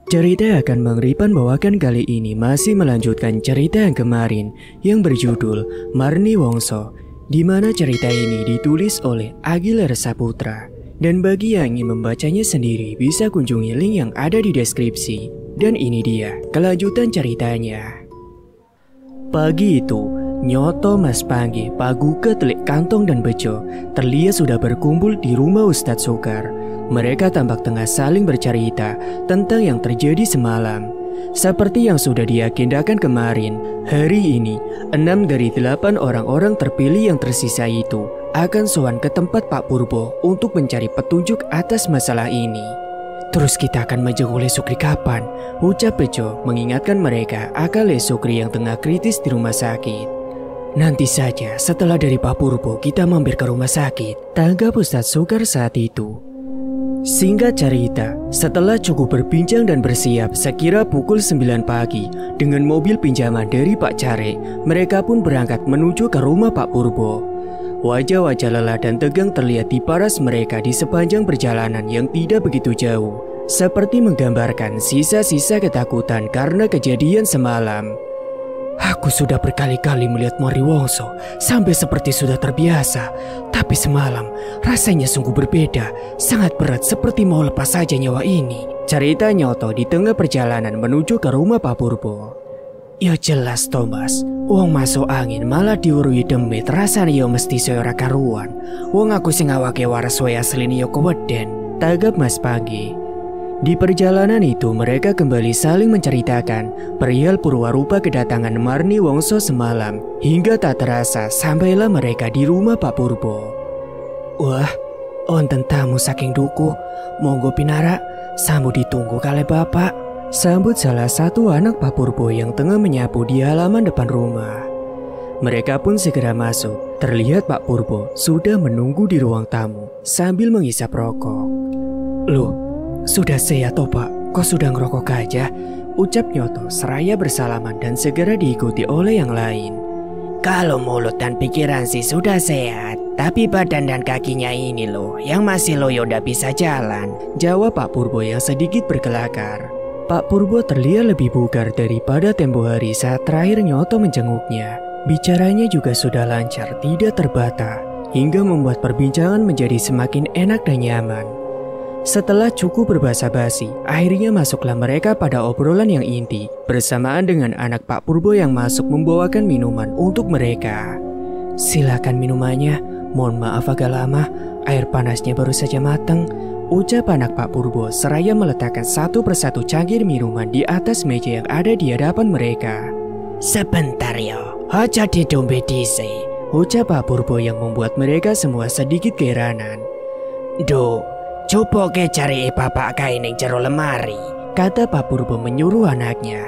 Cerita akan mengerikan bawakan kali ini masih melanjutkan cerita yang kemarin yang berjudul Marni Wongso, di mana cerita ini ditulis oleh Agilar Saputra. Dan bagi yang ingin membacanya sendiri bisa kunjungi link yang ada di deskripsi. Dan ini dia kelanjutan ceritanya. Pagi itu, Nyoto, Mas Panggi, Pak Guga, Telik Kantong dan Bejo terlihat sudah berkumpul di rumah Ustadz Sokar. Mereka tampak tengah saling bercerita tentang yang terjadi semalam. Seperti yang sudah diagendakan kemarin, hari ini 6 dari 8 orang-orang terpilih yang tersisa itu akan sowan ke tempat Pak Purbo untuk mencari petunjuk atas masalah ini. Terus kita akan menjenguk Le Sukri kapan? Ucap Bejo mengingatkan mereka akan Le Sukri yang tengah kritis di rumah sakit. Nanti saja setelah dari Pak Purbo kita mampir ke rumah sakit, tanggap Ustadz Sokar saat itu. Singkat cerita, setelah cukup berbincang dan bersiap sekira pukul 9 pagi dengan mobil pinjaman dari Pak Care, mereka pun berangkat menuju ke rumah Pak Purbo. Wajah-wajah lelah dan tegang terlihat di paras mereka di sepanjang perjalanan yang tidak begitu jauh, seperti menggambarkan sisa-sisa ketakutan karena kejadian semalam. Aku sudah berkali-kali melihat Marni Wongso sampai seperti sudah terbiasa. Tapi semalam rasanya sungguh berbeda. Sangat berat seperti mau lepas saja nyawa ini. Cerita Nyoto di tengah perjalanan menuju ke rumah Pak Purbo. Ya jelas Thomas, wong masuk angin malah diurui demit rasanya yo mesti seora karuan. Wong aku sing awake waras wae asline yo keweden. Tagap Mas Panggi. Di perjalanan itu mereka kembali saling menceritakan perihal purwarupa kedatangan Marni Wongso semalam. Hingga tak terasa sampailah mereka di rumah Pak Purbo. Wah, onten tamu saking duku. Monggo pinara, sambu ditunggu kali bapak. Sambut salah satu anak Pak Purbo yang tengah menyapu di halaman depan rumah. Mereka pun segera masuk. Terlihat Pak Purbo sudah menunggu di ruang tamu sambil menghisap rokok. Loh, sudah sehat toh Pak, kok sudah ngerokok aja? Ucap Nyoto seraya bersalaman dan segera diikuti oleh yang lain. Kalau mulut dan pikiran sih sudah sehat, tapi badan dan kakinya ini loh yang masih loyo udah bisa jalan. Jawab Pak Purbo yang sedikit berkelakar. Pak Purbo terlihat lebih bugar daripada tempo hari saat terakhir Nyoto menjenguknya. Bicaranya juga sudah lancar, tidak terbata, hingga membuat perbincangan menjadi semakin enak dan nyaman. Setelah cukup berbasa-basi, akhirnya masuklah mereka pada obrolan yang inti, bersamaan dengan anak Pak Purbo yang masuk membawakan minuman untuk mereka. Silakan minumannya, mohon maaf agak lama, air panasnya baru saja matang. Ucap anak Pak Purbo seraya meletakkan satu persatu cangkir minuman di atas meja yang ada di hadapan mereka. Sebentar yo, aja didombe dise, ucap Pak Purbo yang membuat mereka semua sedikit keheranan. Duh, coba ke cari bapak kain yang jero lemari, kata Pak Purbo menyuruh anaknya.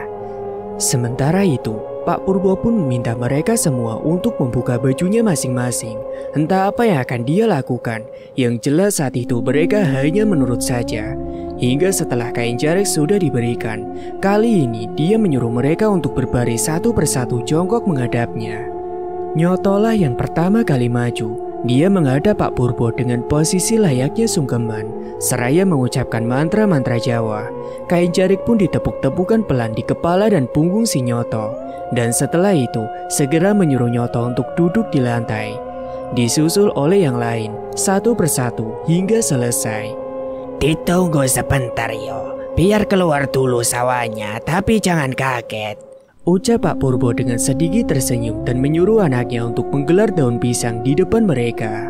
Sementara itu, Pak Purbo pun meminta mereka semua untuk membuka bajunya masing-masing. Entah apa yang akan dia lakukan, yang jelas saat itu mereka hanya menurut saja. Hingga setelah kain jarik sudah diberikan, kali ini dia menyuruh mereka untuk berbaris satu persatu jongkok menghadapnya. Nyotolah yang pertama kali maju. Dia menghadap Pak Purbo dengan posisi layaknya sungkeman, seraya mengucapkan mantra-mantra Jawa. Kain jarik pun ditepuk-tepukan pelan di kepala dan punggung si Nyoto. Dan setelah itu, segera menyuruh Nyoto untuk duduk di lantai. Disusul oleh yang lain, satu persatu hingga selesai. Ditunggu sebentar yo, biar keluar dulu sawahnya, tapi jangan kaget, ucap Pak Purbo dengan sedikit tersenyum dan menyuruh anaknya untuk menggelar daun pisang di depan mereka.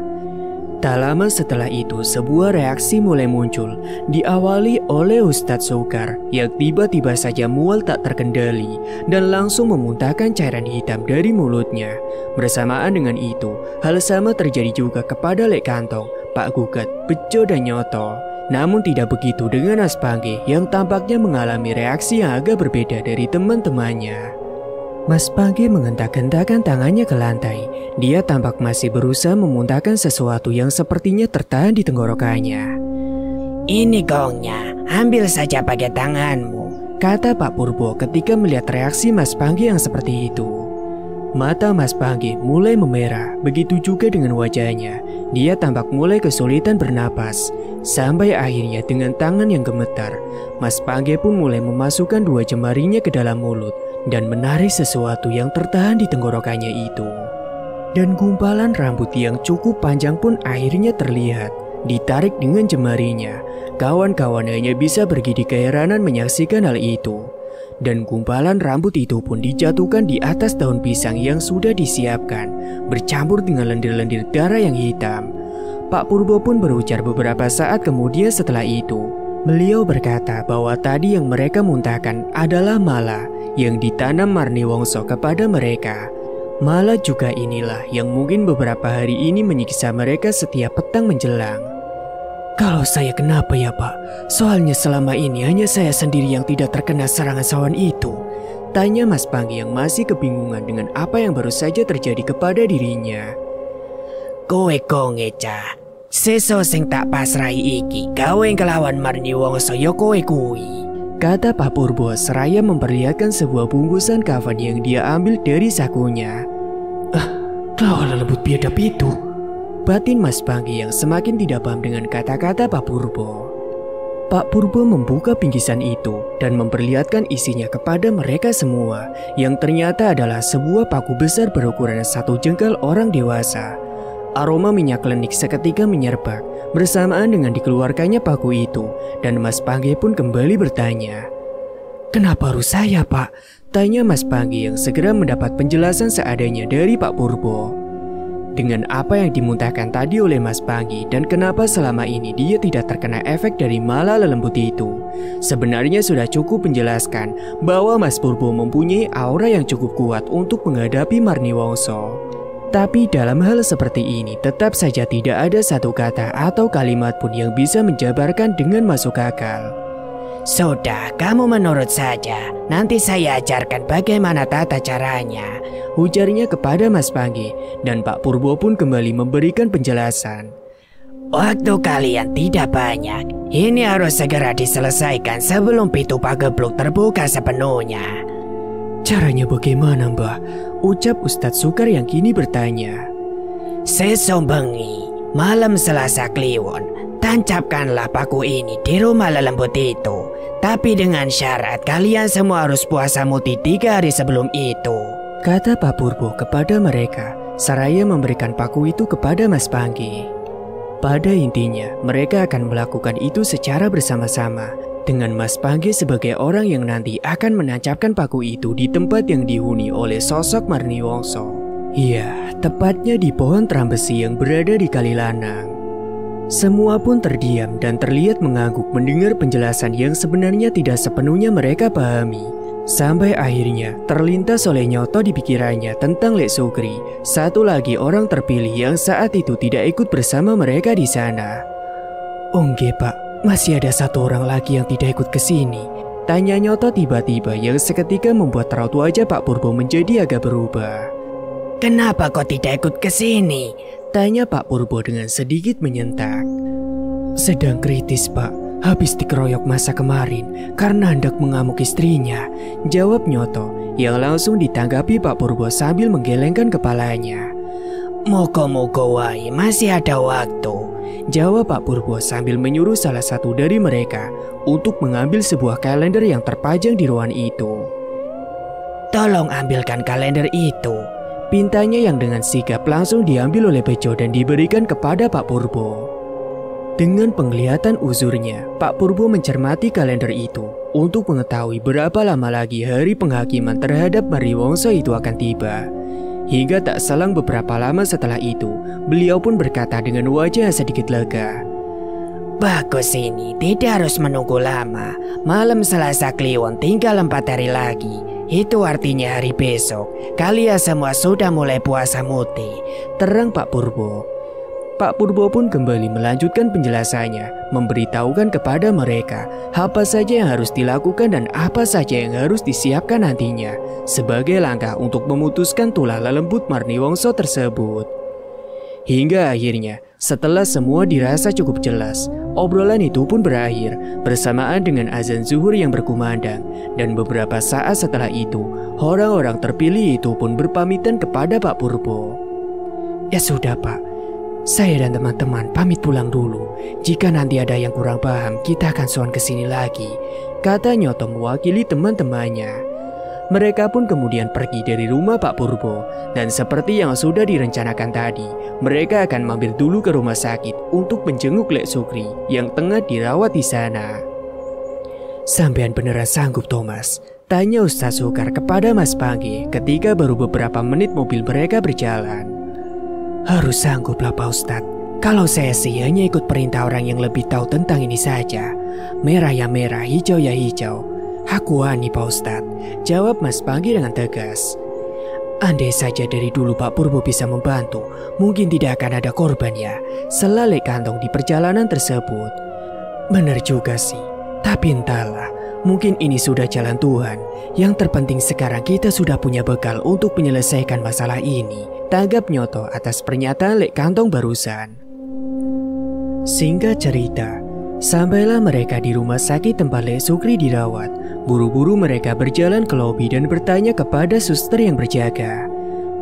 Tak lama setelah itu sebuah reaksi mulai muncul, diawali oleh Ustadz Sokar yang tiba-tiba saja mual tak terkendali dan langsung memuntahkan cairan hitam dari mulutnya. Bersamaan dengan itu, hal sama terjadi juga kepada Lek Kantong, Pak Gugat, Bejo dan Nyoto. Namun tidak begitu dengan Mas Panggi yang tampaknya mengalami reaksi yang agak berbeda dari teman-temannya. Mas Panggi menghentak-hentakkan tangannya ke lantai. Dia tampak masih berusaha memuntahkan sesuatu yang sepertinya tertahan di tenggorokannya. Ini gongnya, ambil saja pakai tanganmu, kata Pak Purbo ketika melihat reaksi Mas Panggi yang seperti itu. Mata Mas Panggi mulai memerah, begitu juga dengan wajahnya. Dia tampak mulai kesulitan bernapas. Sampai akhirnya dengan tangan yang gemetar, Mas Panggi pun mulai memasukkan 2 jemarinya ke dalam mulut dan menarik sesuatu yang tertahan di tenggorokannya itu. Dan gumpalan rambut yang cukup panjang pun akhirnya terlihat, ditarik dengan jemarinya. Kawan-kawan hanya bisa bergidik keheranan menyaksikan hal itu. Dan gumpalan rambut itu pun dijatuhkan di atas daun pisang yang sudah disiapkan, bercampur dengan lendir-lendir darah yang hitam. Pak Purbo pun berujar beberapa saat kemudian setelah itu. Beliau berkata bahwa tadi yang mereka muntahkan adalah mala yang ditanam Marni Wongso kepada mereka. Mala juga inilah yang mungkin beberapa hari ini menyiksa mereka setiap petang menjelang. Kalau saya kenapa ya Pak? Soalnya selama ini hanya saya sendiri yang tidak terkena serangan sawan itu. Tanya Mas Panggi yang masih kebingungan dengan apa yang baru saja terjadi kepada dirinya. Kowe kongeca, seso sing tak pasrai iki, gawe ngelawan Marni Wongso yo kowe kuwi. Kata Pak Purbo seraya memperlihatkan sebuah bungkusan kafan yang dia ambil dari sakunya. Kelawan lembut biadab itu. Batin Mas Panggi yang semakin tidak paham dengan kata-kata Pak Purbo. Pak Purbo membuka bingkisan itu dan memperlihatkan isinya kepada mereka semua, yang ternyata adalah sebuah paku besar berukuran 1 jengkal orang dewasa. Aroma minyak lenik seketika menyerpak bersamaan dengan dikeluarkannya paku itu, dan Mas Panggi pun kembali bertanya. Kenapa harus saya Pak? Tanya Mas Panggi yang segera mendapat penjelasan seadanya dari Pak Purbo. Dengan apa yang dimuntahkan tadi oleh Mas Panggi dan kenapa selama ini dia tidak terkena efek dari mala lelembut itu, sebenarnya sudah cukup menjelaskan bahwa Mas Purbo mempunyai aura yang cukup kuat untuk menghadapi Marni Wongso. Tapi dalam hal seperti ini tetap saja tidak ada satu kata atau kalimat pun yang bisa menjabarkan dengan masuk akal. Sudah, kamu menurut saja. Nanti saya ajarkan bagaimana tata caranya, ujarnya kepada Mas Panggi, dan Pak Purbo pun kembali memberikan penjelasan. Waktu kalian tidak banyak. Ini harus segera diselesaikan sebelum pintu pagebluk terbuka sepenuhnya. Caranya bagaimana Mbah? Ucap Ustadz Sukar yang kini bertanya. Sesok bengi, malam Selasa Kliwon, tancapkanlah paku ini di rumah lelembut itu. Tapi dengan syarat kalian semua harus puasa muti 3 hari sebelum itu, kata Pak Purbo kepada mereka, seraya memberikan paku itu kepada Mas Panggi. Pada intinya, mereka akan melakukan itu secara bersama-sama, dengan Mas Panggi sebagai orang yang nanti akan menancapkan paku itu di tempat yang dihuni oleh sosok Marni Wongso. Iya, tepatnya di pohon trambesi yang berada di Kalilanang. Semua pun terdiam dan terlihat mengangguk mendengar penjelasan yang sebenarnya tidak sepenuhnya mereka pahami. Sampai akhirnya terlintas oleh Nyoto di pikirannya tentang Lek Sukri, satu lagi orang terpilih yang saat itu tidak ikut bersama mereka di sana. Ongge Pak, masih ada satu orang lagi yang tidak ikut ke sini. Tanya Nyoto tiba-tiba yang seketika membuat raut wajah Pak Purbo menjadi agak berubah. Kenapa kau tidak ikut ke sini? Tanya Pak Purbo dengan sedikit menyentak. Sedang kritis Pak, habis dikeroyok masa kemarin karena hendak mengamuk istrinya, jawab Nyoto yang langsung ditanggapi Pak Purbo sambil menggelengkan kepalanya. Moga-moga wae masih ada waktu, jawab Pak Purbo sambil menyuruh salah satu dari mereka untuk mengambil sebuah kalender yang terpajang di ruangan itu. Tolong ambilkan kalender itu. Pintanya yang dengan sigap langsung diambil oleh Bejo dan diberikan kepada Pak Purbo. Dengan penglihatan uzurnya, Pak Purbo mencermati kalender itu untuk mengetahui berapa lama lagi hari penghakiman terhadap Marni Wongso itu akan tiba. Hingga tak selang beberapa lama setelah itu, beliau pun berkata dengan wajah sedikit lega. Bagus ini, tidak harus menunggu lama. Malam Selasa Kliwon tinggal 4 hari lagi. Itu artinya hari besok, kalian semua sudah mulai puasa muti, terang Pak Purbo. Pak Purbo pun kembali melanjutkan penjelasannya, memberitahukan kepada mereka apa saja yang harus dilakukan dan apa saja yang harus disiapkan nantinya, sebagai langkah untuk memutuskan tulah lelembut Marni Wongso tersebut. Hingga akhirnya, setelah semua dirasa cukup jelas, Obrolan itu pun berakhir bersamaan dengan azan zuhur yang berkumandang. Dan beberapa saat setelah itu, orang-orang terpilih itu pun berpamitan kepada Pak Purbo. Ya sudah Pak, saya dan teman-teman pamit pulang dulu. Jika nanti ada yang kurang paham, kita akan sowan ke sini lagi, kata Nyoto mewakili teman-temannya. Mereka pun kemudian pergi dari rumah Pak Purbo. Dan seperti yang sudah direncanakan tadi, mereka akan mampir dulu ke rumah sakit untuk menjenguk Lek Sukri yang tengah dirawat di sana. Sampean beneran sanggup Thomas? Tanya Ustaz Sukar kepada Mas Panggi ketika baru beberapa menit mobil mereka berjalan. Harus sanggup lah Pak Ustadz. Kalau saya sih hanya ikut perintah orang yang lebih tahu tentang ini saja. Merah ya merah, hijau ya hijau. Aku wani Pak Ustadz, jawab Mas Panggi dengan tegas. Andai saja dari dulu Pak Purbo bisa membantu, mungkin tidak akan ada korban ya, sela Lek Kantong di perjalanan tersebut. Benar juga sih, tapi entahlah, mungkin ini sudah jalan Tuhan. Yang terpenting sekarang kita sudah punya bekal untuk menyelesaikan masalah ini, tanggap Nyoto atas pernyataan Lek Kantong barusan. Singkat cerita, sampailah mereka di rumah sakit tempat Lek Sukri dirawat. Buru-buru mereka berjalan ke lobi dan bertanya kepada suster yang berjaga.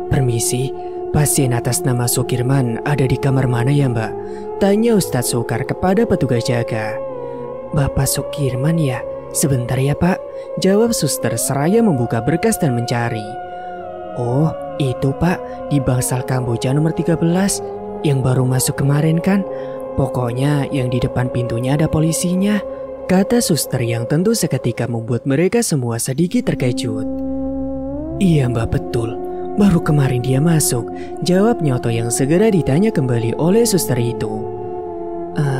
Permisi, pasien atas nama Sukirman ada di kamar mana ya Mbak? Tanya Ustadz Sukar kepada petugas jaga. Bapak Sukirman ya? Sebentar ya Pak, jawab suster seraya membuka berkas dan mencari. Oh, itu Pak, di bangsal Kamboja nomor 13, yang baru masuk kemarin kan? Pokoknya yang di depan pintunya ada polisinya, kata suster yang tentu seketika membuat mereka semua sedikit terkejut. Iya Mbak, betul. Baru kemarin dia masuk, jawab Nyoto yang segera ditanya kembali oleh suster itu.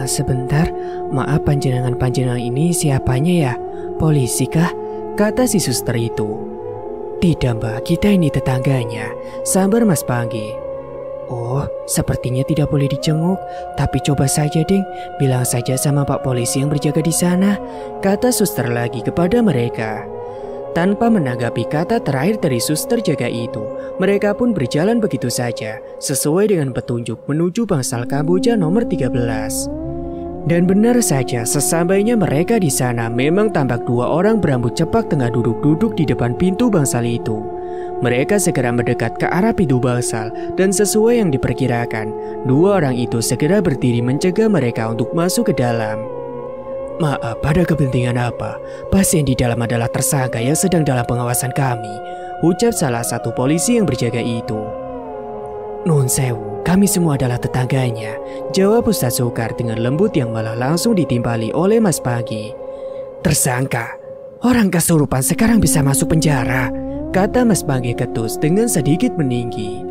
Sebentar, maaf panjenengan ini siapanya ya? Polisi kah? Kata si suster itu. Tidak Mbak, kita ini tetangganya, sabar Mas Panggi. Oh, sepertinya tidak boleh dijenguk, tapi coba saja Ding, bilang saja sama Pak Polisi yang berjaga di sana, kata suster lagi kepada mereka. Tanpa menanggapi kata terakhir dari suster jaga itu, mereka pun berjalan begitu saja, sesuai dengan petunjuk menuju bangsal Kamboja nomor 13. Dan benar saja, sesampainya mereka di sana memang tampak dua orang berambut cepak tengah duduk-duduk di depan pintu bangsal itu. Mereka segera mendekat ke arah pintu bangsal dan sesuai yang diperkirakan, dua orang itu segera berdiri mencegah mereka untuk masuk ke dalam. Maaf, pada kepentingan apa? Pasien di dalam adalah tersangka yang sedang dalam pengawasan kami, ucap salah satu polisi yang berjaga itu. Nun sewu, kami semua adalah tetangganya, jawab Ustaz Sukar dengan lembut yang malah langsung ditimpali oleh Mas Pagi. Tersangka? Orang kesurupan sekarang bisa masuk penjara, kata Mas Pagi ketus dengan sedikit meninggi.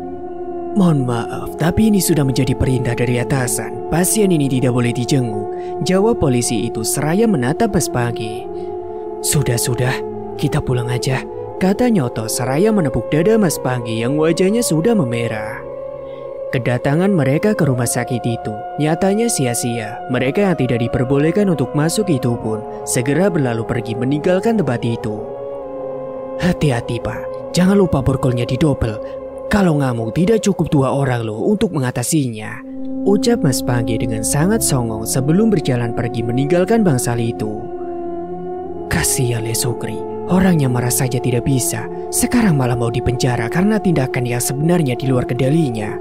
Mohon maaf, tapi ini sudah menjadi perintah dari atasan. Pasien ini tidak boleh dijenguk, jawab polisi itu seraya menatap Mas Pagi. Sudah, kita pulang aja, kata Nyoto seraya menepuk dada Mas Pagi yang wajahnya sudah memerah. Kedatangan mereka ke rumah sakit itu nyatanya sia-sia. Mereka yang tidak diperbolehkan untuk masuk itu pun segera berlalu pergi meninggalkan tempat itu. Hati-hati Pak, jangan lupa borgolnya didobel. Kalau ngamuk tidak cukup 2 orang loh untuk mengatasinya, ucap Mas Panggi dengan sangat songong sebelum berjalan pergi meninggalkan bangsal itu. Kasihan Lek Sukri, orangnya marah saja tidak bisa, sekarang malah mau dipenjara karena tindakan yang sebenarnya di luar kendalinya,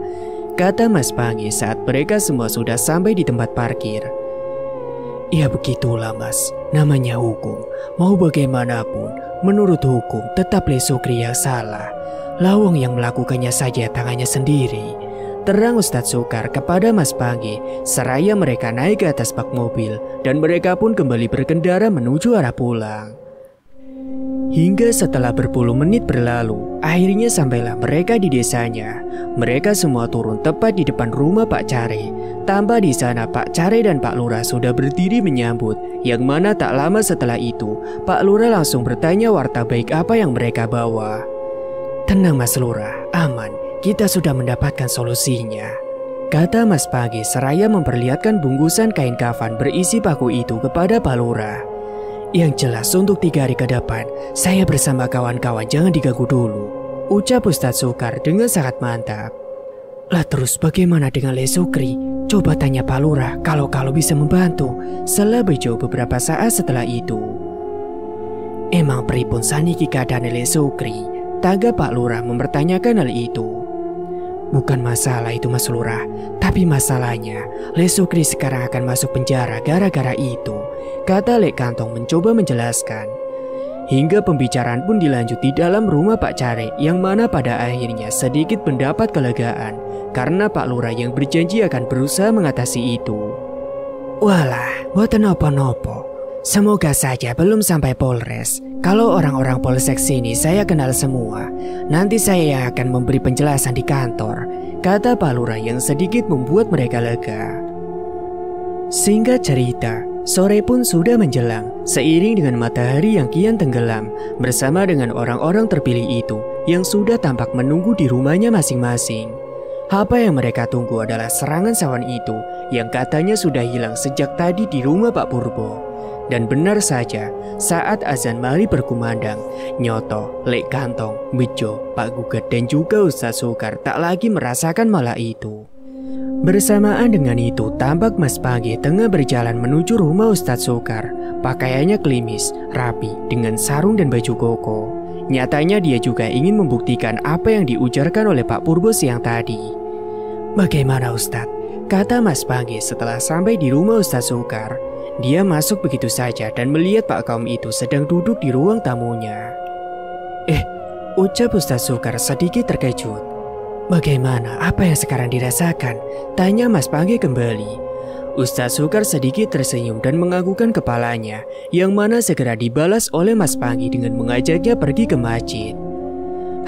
kata Mas Panggi saat mereka semua sudah sampai di tempat parkir. Ya begitulah Mas, namanya hukum. Mau bagaimanapun, menurut hukum tetap Lek Sukri yang salah. Lawang yang melakukannya saja tangannya sendiri, terang Ustadz Sukar kepada Mas Panggi seraya mereka naik ke atas bak mobil dan mereka pun kembali berkendara menuju arah pulang. Hingga setelah berpuluh menit berlalu, akhirnya sampailah mereka di desanya. Mereka semua turun tepat di depan rumah Pak Care. Tambah di sana Pak Care dan Pak Lurah sudah berdiri menyambut, yang mana tak lama setelah itu Pak Lurah langsung bertanya warta baik apa yang mereka bawa. Tenang Mas Lurah, aman, kita sudah mendapatkan solusinya, kata Mas Pagi seraya memperlihatkan bungkusan kain kafan berisi paku itu kepada Pak Lurah. Yang jelas untuk 3 hari ke depan, saya bersama kawan-kawan jangan diganggu dulu, ucap Ustadz Sukar dengan sangat mantap. Lah terus bagaimana dengan Lek Sukri? Coba tanya Pak Lurah kalau bisa membantu. Setelah bejo beberapa saat setelah itu. Emang pripun saniki keadaan Le Sukri? Taga Pak Lurah mempertanyakan hal itu. Bukan masalah itu Mas Lurah, tapi masalahnya Le Sukri sekarang akan masuk penjara gara-gara itu, kata Lek Kantong mencoba menjelaskan. Hingga pembicaraan pun dilanjut di dalam rumah Pak Care, yang mana pada akhirnya sedikit mendapat kelegaan karena Pak Lurah yang berjanji akan berusaha mengatasi itu. Walah, boten nopo-nopo. Semoga saja belum sampai Polres. Kalau orang-orang Polsek sini saya kenal semua. Nanti saya yang akan memberi penjelasan di kantor, kata Pak Lurah yang sedikit membuat mereka lega. Singkat cerita, sore pun sudah menjelang, seiring dengan matahari yang kian tenggelam, bersama dengan orang-orang terpilih itu yang sudah tampak menunggu di rumahnya masing-masing. Apa yang mereka tunggu adalah serangan sawan itu yang katanya sudah hilang sejak tadi di rumah Pak Purbo. Dan benar saja, saat azan maghrib berkumandang, Nyoto, Lek Kantong, Bejo, Pak Gugat dan juga Ustaz Sukar tak lagi merasakan malah itu. Bersamaan dengan itu, tampak Mas Pagi tengah berjalan menuju rumah Ustadz Sukar. Pakaiannya klimis, rapi, dengan sarung dan baju koko. Nyatanya dia juga ingin membuktikan apa yang diujarkan oleh Pak Purbo siang tadi. Bagaimana Ustadz? Kata Mas Pagi setelah sampai di rumah Ustadz Sukar. Dia masuk begitu saja dan melihat Pak Kaum itu sedang duduk di ruang tamunya. Ucap Ustadz Sukar sedikit terkejut. Bagaimana? Apa yang sekarang dirasakan? Tanya Mas Pagi kembali. Ustadz Sukar sedikit tersenyum dan menganggukkan kepalanya, yang mana segera dibalas oleh Mas Pagi dengan mengajaknya pergi ke masjid.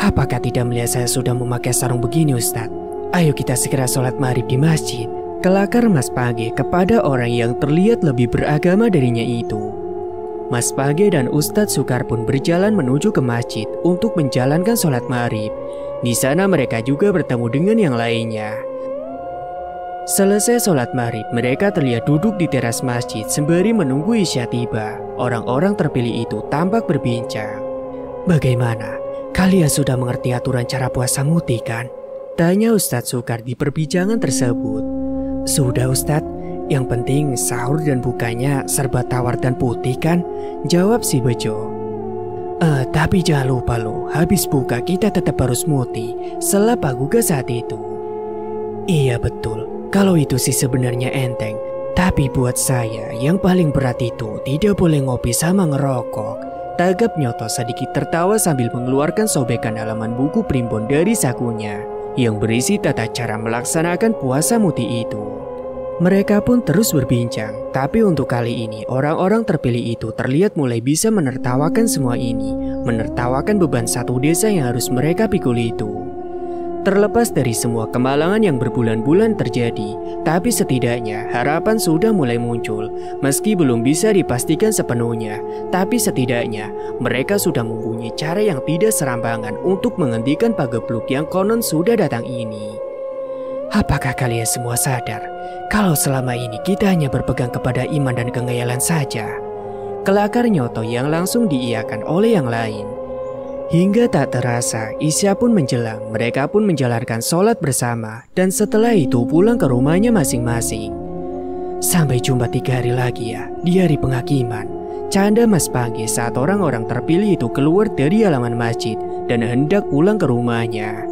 Apakah tidak melihat saya sudah memakai sarung begini Ustadz? Ayo kita segera sholat maghrib di masjid. Kelakar Mas Pagi kepada orang yang terlihat lebih beragama darinya itu. Mas Pagi dan Ustadz Sukar pun berjalan menuju ke masjid untuk menjalankan sholat maghrib. Di sana mereka juga bertemu dengan yang lainnya. Selesai sholat maghrib, mereka terlihat duduk di teras masjid sembari menunggu isya tiba. Orang-orang terpilih itu tampak berbincang. Bagaimana? Kalian sudah mengerti aturan cara puasa muti kan? Tanya Ustadz Sukar di perbincangan tersebut. Sudah Ustadz, yang penting sahur dan bukanya serba tawar dan putih kan? Jawab si Bejo. Tapi jangan lupa loh, habis buka kita tetap harus muti. Setelah Pak Guga saat itu. Iya betul, kalau itu sih sebenarnya enteng. Tapi buat saya yang paling berat itu tidak boleh ngopi sama ngerokok. Tagap Nyoto sedikit tertawa sambil mengeluarkan sobekan halaman buku primbon dari sakunya yang berisi tata cara melaksanakan puasa muti itu. Mereka pun terus berbincang, tapi untuk kali ini orang-orang terpilih itu terlihat mulai bisa menertawakan semua ini, menertawakan beban satu desa yang harus mereka pikul itu. Terlepas dari semua kemalangan yang berbulan-bulan terjadi, tapi setidaknya harapan sudah mulai muncul. Meski belum bisa dipastikan sepenuhnya, tapi setidaknya mereka sudah mempunyai cara yang tidak serampangan untuk menghentikan pagebluk yang konon sudah datang ini. Apakah kalian semua sadar kalau selama ini kita hanya berpegang kepada iman dan kengayalan saja? Kelakar Nyoto yang langsung diiyakan oleh yang lain. Hingga tak terasa, isya pun menjelang, mereka pun menjalankan sholat bersama dan setelah itu pulang ke rumahnya masing-masing. Sampai jumpa 3 hari lagi ya, di hari penghakiman. Canda Mas Pagi saat orang-orang terpilih itu keluar dari halaman masjid dan hendak pulang ke rumahnya.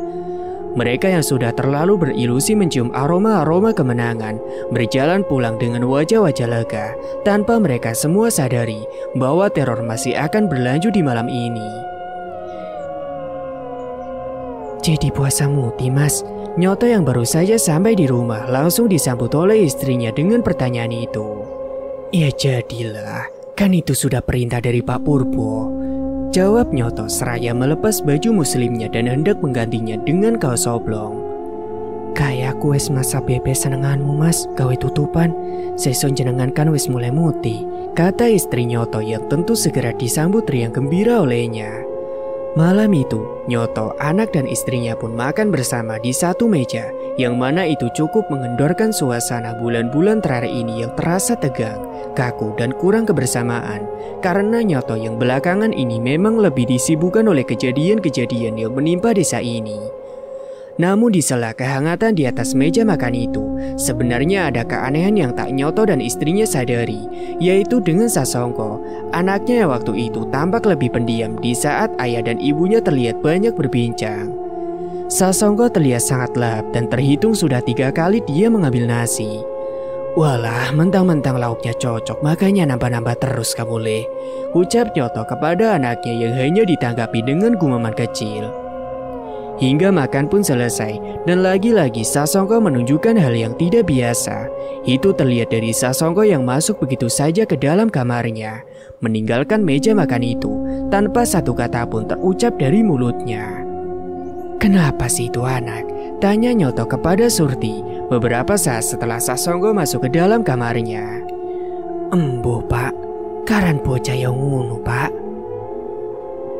Mereka yang sudah terlalu berilusi mencium aroma-aroma kemenangan berjalan pulang dengan wajah-wajah lega tanpa mereka semua sadari bahwa teror masih akan berlanjut di malam ini. Jadi puasa muti Mas? Nyoto yang baru saja sampai di rumah langsung disambut oleh istrinya dengan pertanyaan itu. Ya jadilah, kan itu sudah perintah dari Pak Purbo. Jawab Nyoto seraya melepas baju muslimnya dan hendak menggantinya dengan kaos oblong. Kayak aku wis masa bebe senenganmu Mas, gawe tutupan. Seson jenengan kan wis mulai muti, kata istri Nyoto yang tentu segera disambut riang gembira olehnya. Malam itu, Nyoto, anak dan istrinya pun makan bersama di satu meja, yang mana itu cukup mengendorkan suasana bulan-bulan terakhir ini yang terasa tegang, kaku dan kurang kebersamaan, karena Nyoto yang belakangan ini memang lebih disibukkan oleh kejadian-kejadian yang menimpa desa ini. Namun di sela kehangatan di atas meja makan itu, sebenarnya ada keanehan yang tak Nyoto dan istrinya sadari, yaitu dengan Sasongko, anaknya yang waktu itu tampak lebih pendiam di saat ayah dan ibunya terlihat banyak berbincang. Sasongko terlihat sangat lahap dan terhitung sudah 3 kali dia mengambil nasi. "Walah, mentang-mentang lauknya cocok, makanya nambah-nambah terus kamu, Le," ucap Nyoto kepada anaknya yang hanya ditanggapi dengan gumaman kecil. Hingga makan pun selesai, dan lagi-lagi Sasongko menunjukkan hal yang tidak biasa. Itu terlihat dari Sasongko yang masuk begitu saja ke dalam kamarnya, meninggalkan meja makan itu tanpa satu kata pun terucap dari mulutnya. "Kenapa sih itu anak?" tanya Nyoto kepada Surti beberapa saat setelah Sasongko masuk ke dalam kamarnya. "Embo pak, karan bocah yang ngunu pak."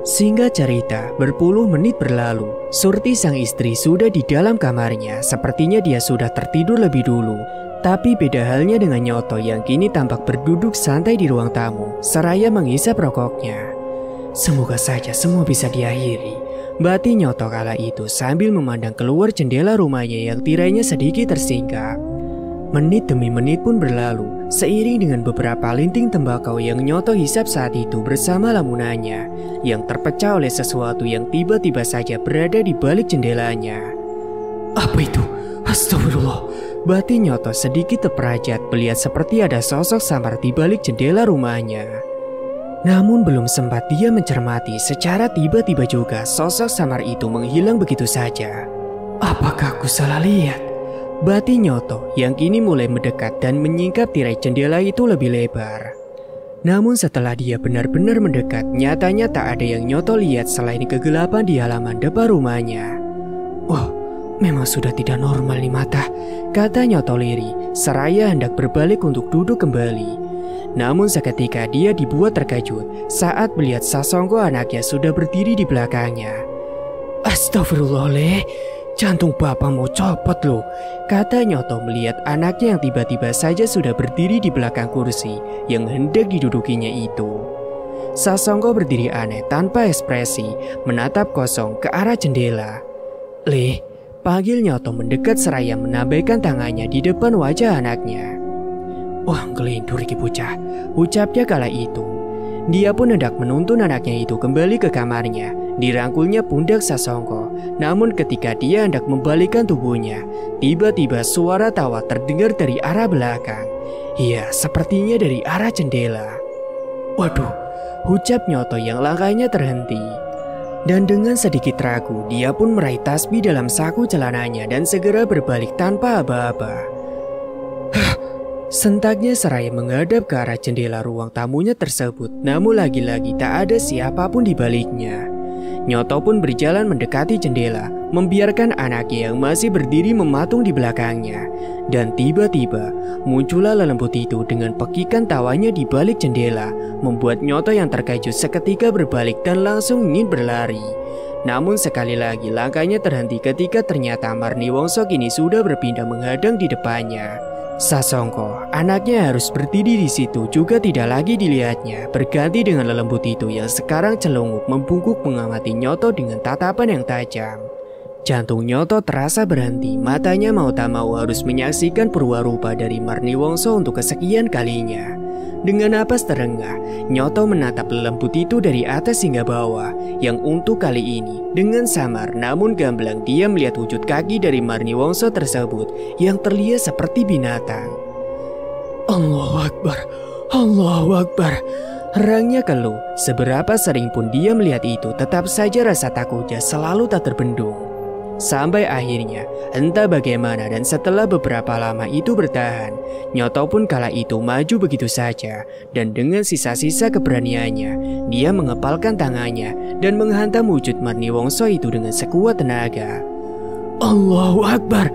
Singkat cerita, berpuluh menit berlalu, Surti sang istri sudah di dalam kamarnya. Sepertinya dia sudah tertidur lebih dulu. Tapi beda halnya dengan Nyoto yang kini tampak berduduk santai di ruang tamu, seraya menghisap rokoknya. "Semoga saja semua bisa diakhiri," batin Nyoto kala itu sambil memandang keluar jendela rumahnya yang tirainya sedikit tersingkap. Menit demi menit pun berlalu, seiring dengan beberapa linting tembakau yang Nyoto hisap saat itu bersama lamunannya, yang terpecah oleh sesuatu yang tiba-tiba saja berada di balik jendelanya. "Apa itu? Astagfirullah," batin Nyoto sedikit terperajat melihat seperti ada sosok samar di balik jendela rumahnya. Namun belum sempat dia mencermati, secara tiba-tiba juga sosok samar itu menghilang begitu saja. "Apakah aku salah lihat?" batin Nyoto yang kini mulai mendekat dan menyingkap tirai jendela itu lebih lebar. Namun setelah dia benar-benar mendekat, nyatanya tak ada yang Nyoto lihat selain kegelapan di halaman depan rumahnya. "Wah, memang sudah tidak normal nih mata," kata Nyoto lirih, seraya hendak berbalik untuk duduk kembali. Namun seketika dia dibuat terkejut saat melihat Sasongko anaknya sudah berdiri di belakangnya. "Astagfirullah, Le, jantung bapak mau copot loh," kata Nyoto melihat anaknya yang tiba-tiba saja sudah berdiri di belakang kursi yang hendak didudukinya itu. Sasongko berdiri aneh tanpa ekspresi, menatap kosong ke arah jendela. "Le," panggil Nyoto mendekat seraya menambahkan tangannya di depan wajah anaknya. "Wah, ngelindur ki bocah," ucapnya kala itu. Dia pun hendak menuntun anaknya itu kembali ke kamarnya. Dirangkulnya pundak Sasongko. Namun ketika dia hendak membalikkan tubuhnya, tiba-tiba suara tawa terdengar dari arah belakang. Iya, sepertinya dari arah jendela. "Waduh," ucap Nyoto yang langkahnya terhenti. Dan dengan sedikit ragu, dia pun meraih tasbih dalam saku celananya dan segera berbalik tanpa aba-aba. Sentaknya seraya menghadap ke arah jendela ruang tamunya tersebut, namun lagi-lagi tak ada siapapun di baliknya. Nyoto pun berjalan mendekati jendela, membiarkan anaknya yang masih berdiri mematung di belakangnya. Dan tiba-tiba muncullah lelembut itu dengan pekikan tawanya di balik jendela, membuat Nyoto yang terkejut seketika berbalik dan langsung ingin berlari. Namun sekali lagi langkahnya terhenti ketika ternyata Marni Wongso kini sudah berpindah menghadang di depannya. Sasongko, anaknya harus berdiri di situ juga tidak lagi dilihatnya, berganti dengan lelembut itu yang sekarang celunguk membungkuk mengamati Nyoto dengan tatapan yang tajam. Jantung Nyoto terasa berhenti, matanya mau tak mau harus menyaksikan purwarupa dari Marni Wongso untuk kesekian kalinya. Dengan napas terengah, Nyoto menatap lelembut itu dari atas hingga bawah, yang untuk kali ini dengan samar namun gamblang dia melihat wujud kaki dari Marni Wongso tersebut yang terlihat seperti binatang. "Allahu Akbar, Allahu Akbar," herangnya keluh. Seberapa sering pun dia melihat itu, tetap saja rasa takutnya selalu tak terbendung. Sampai akhirnya, entah bagaimana dan setelah beberapa lama itu bertahan, Nyoto pun kala itu maju begitu saja. Dan dengan sisa-sisa keberaniannya, dia mengepalkan tangannya dan menghantam wujud Marni Wongso itu dengan sekuat tenaga. "Allahu Akbar,"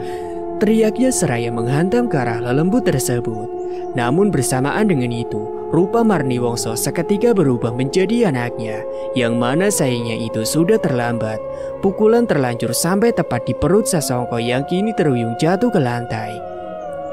teriaknya seraya menghantam ke arah lelembut tersebut. Namun bersamaan dengan itu, rupa Marni Wongso seketika berubah menjadi anaknya, yang mana sayangnya itu sudah terlambat. Pukulan terlanjur sampai tepat di perut Sasongko yang kini terhuyung jatuh ke lantai.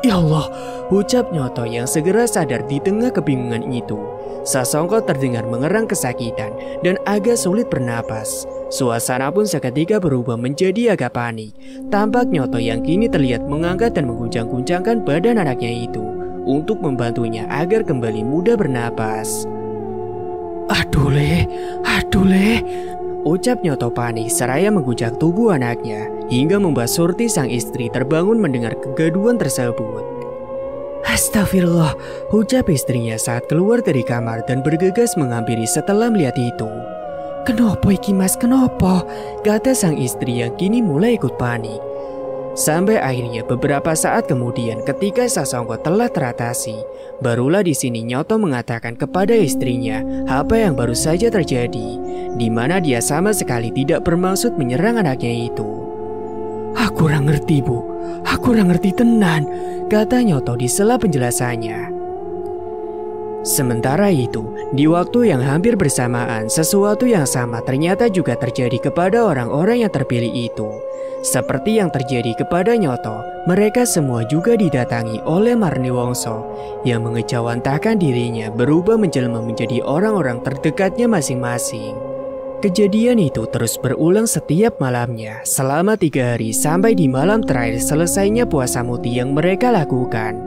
"Ya Allah," ucap Nyoto yang segera sadar di tengah kebingungan itu. Sasongko terdengar mengerang kesakitan dan agak sulit bernapas. Suasana pun seketika berubah menjadi agak panik. Tampak Nyoto yang kini terlihat mengangkat dan mengguncang-guncangkan badan anaknya itu untuk membantunya agar kembali mudah bernapas. Aduh le, ucap Nyoto panik seraya mengguncang tubuh anaknya hingga membuat Surti sang istri terbangun mendengar kegaduhan tersebut. Astagfirullah, ucap istrinya saat keluar dari kamar dan bergegas menghampiri setelah melihat itu. Kenapa iki mas, kenapa? Kata sang istri yang kini mulai ikut panik. Sampai akhirnya beberapa saat kemudian ketika Sasongko telah teratasi, barulah di sini Nyoto mengatakan kepada istrinya apa yang baru saja terjadi, di mana dia sama sekali tidak bermaksud menyerang anaknya itu. Aku kurang ngerti bu, aku kurang ngerti tenan, kata Nyoto di sela penjelasannya. Sementara itu, di waktu yang hampir bersamaan, sesuatu yang sama ternyata juga terjadi kepada orang-orang yang terpilih itu. Seperti yang terjadi kepada Nyoto, mereka semua juga didatangi oleh Marni Wongso yang mengejawantahkan dirinya berubah menjelma menjadi orang-orang terdekatnya masing-masing. Kejadian itu terus berulang setiap malamnya selama 3 hari sampai di malam terakhir selesainya puasa muti yang mereka lakukan.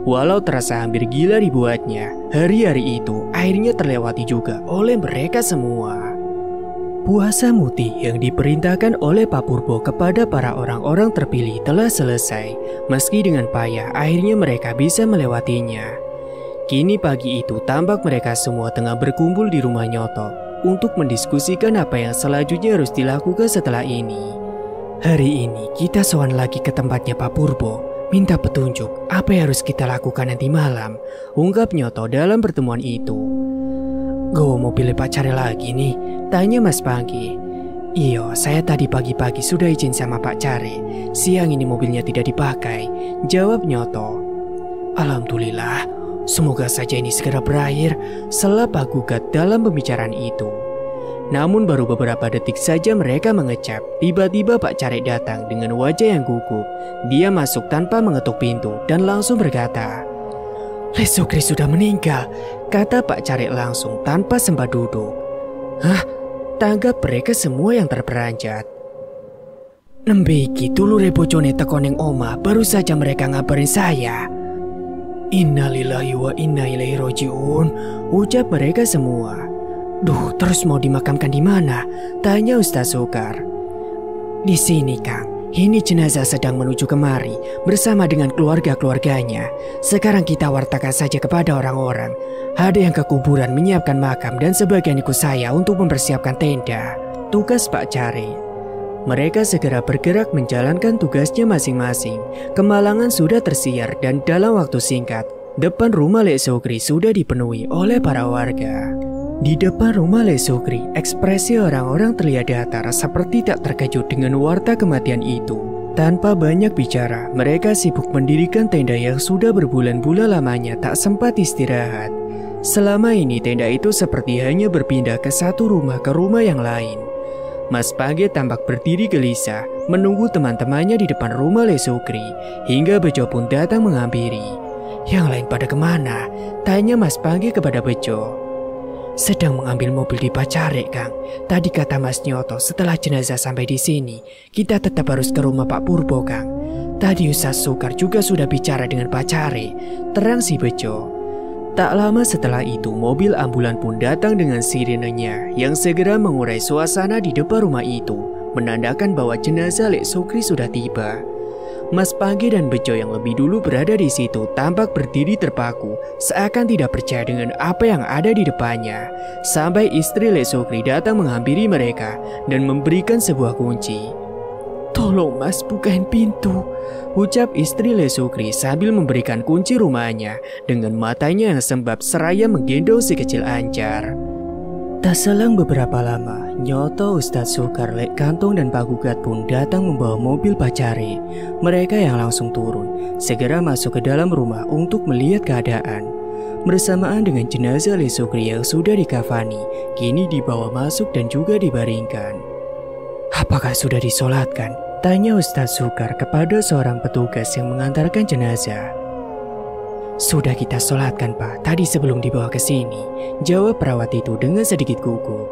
Walau terasa hampir gila dibuatnya, hari-hari itu akhirnya terlewati juga oleh mereka semua. Puasa muti yang diperintahkan oleh Pak Purbo kepada para orang-orang terpilih telah selesai. Meski dengan payah, akhirnya mereka bisa melewatinya. Kini pagi itu tampak mereka semua tengah berkumpul di rumah Nyoto untuk mendiskusikan apa yang selanjutnya harus dilakukan setelah ini. Hari ini kita sowan lagi ke tempatnya Pak Purbo, minta petunjuk apa yang harus kita lakukan nanti malam, ungkap Nyoto dalam pertemuan itu. Gue mau pilih pacarnya lagi nih, tanya Mas Pangki. Iyo, saya tadi pagi-pagi sudah izin sama Pak Care, siang ini mobilnya tidak dipakai, jawab Nyoto. Alhamdulillah, semoga saja ini segera berakhir, sela Pak Gugat dalam pembicaraan itu. Namun baru beberapa detik saja mereka mengecap, tiba-tiba Pak Carek datang dengan wajah yang gugup. Dia masuk tanpa mengetuk pintu dan langsung berkata, Le Sukri sudah meninggal, kata Pak Carek langsung tanpa sempat duduk. Hah? Tanggap mereka semua yang terperanjat. Nembe iki tulure bojone teko ning omah, baru saja mereka ngabarin saya. Innalillahi wa inna ilaihi rajiun, ucap mereka semua. Duh, terus mau dimakamkan di mana? Tanya Ustaz Sukar. Di sini, Kang. Ini jenazah sedang menuju kemari bersama dengan keluarga-keluarganya. Sekarang kita wartakan saja kepada orang-orang. Ada yang ke kuburan menyiapkan makam dan sebagian ikut saya untuk mempersiapkan tenda. Tugas Pak Care. Mereka segera bergerak menjalankan tugasnya masing-masing. Kemalangan sudah tersiar dan dalam waktu singkat, depan rumah Lek Sukri sudah dipenuhi oleh para warga. Di depan rumah Lek Sukri, ekspresi orang-orang terlihat datar seperti tak terkejut dengan warta kematian itu. Tanpa banyak bicara, mereka sibuk mendirikan tenda yang sudah berbulan-bulan lamanya tak sempat istirahat. Selama ini tenda itu seperti hanya berpindah ke satu rumah ke rumah yang lain. Mas Page tampak berdiri gelisah, menunggu teman-temannya di depan rumah Lek Sukri, hingga Bejo pun datang menghampiri. Yang lain pada kemana? Tanya Mas Page kepada Bejo. Sedang mengambil mobil di Pak Carek, Kang. Tadi kata Mas Nyoto setelah jenazah sampai di sini, kita tetap harus ke rumah Pak Purbo, Kang. Tadi Ustaz Sukar juga sudah bicara dengan Pak Carek, terang si Bejo. Tak lama setelah itu, mobil ambulan pun datang dengan sirenenya yang segera mengurai suasana di depan rumah itu, menandakan bahwa jenazah Lek Sukri sudah tiba. Mas Panggi dan Bejo yang lebih dulu berada di situ tampak berdiri terpaku, seakan tidak percaya dengan apa yang ada di depannya. Sampai istri Lek Sukri datang menghampiri mereka dan memberikan sebuah kunci. Tolong mas, bukain pintu, ucap istri Lek Sukri sambil memberikan kunci rumahnya dengan matanya yang sembab seraya menggendong si kecil Anjar. Tak selang beberapa lama, Nyoto, Ustaz Sukar, Lek Kantong dan Pak Gugat pun datang membawa mobil Pak Care. Mereka yang langsung turun, segera masuk ke dalam rumah untuk melihat keadaan. Bersamaan dengan jenazah Lek Sukri yang sudah dikafani, kini dibawa masuk dan juga dibaringkan. Apakah sudah disolatkan? Tanya Ustaz Sukar kepada seorang petugas yang mengantarkan jenazah. Sudah kita sholatkan Pak, tadi sebelum dibawa ke sini, jawab perawat itu dengan sedikit gugup.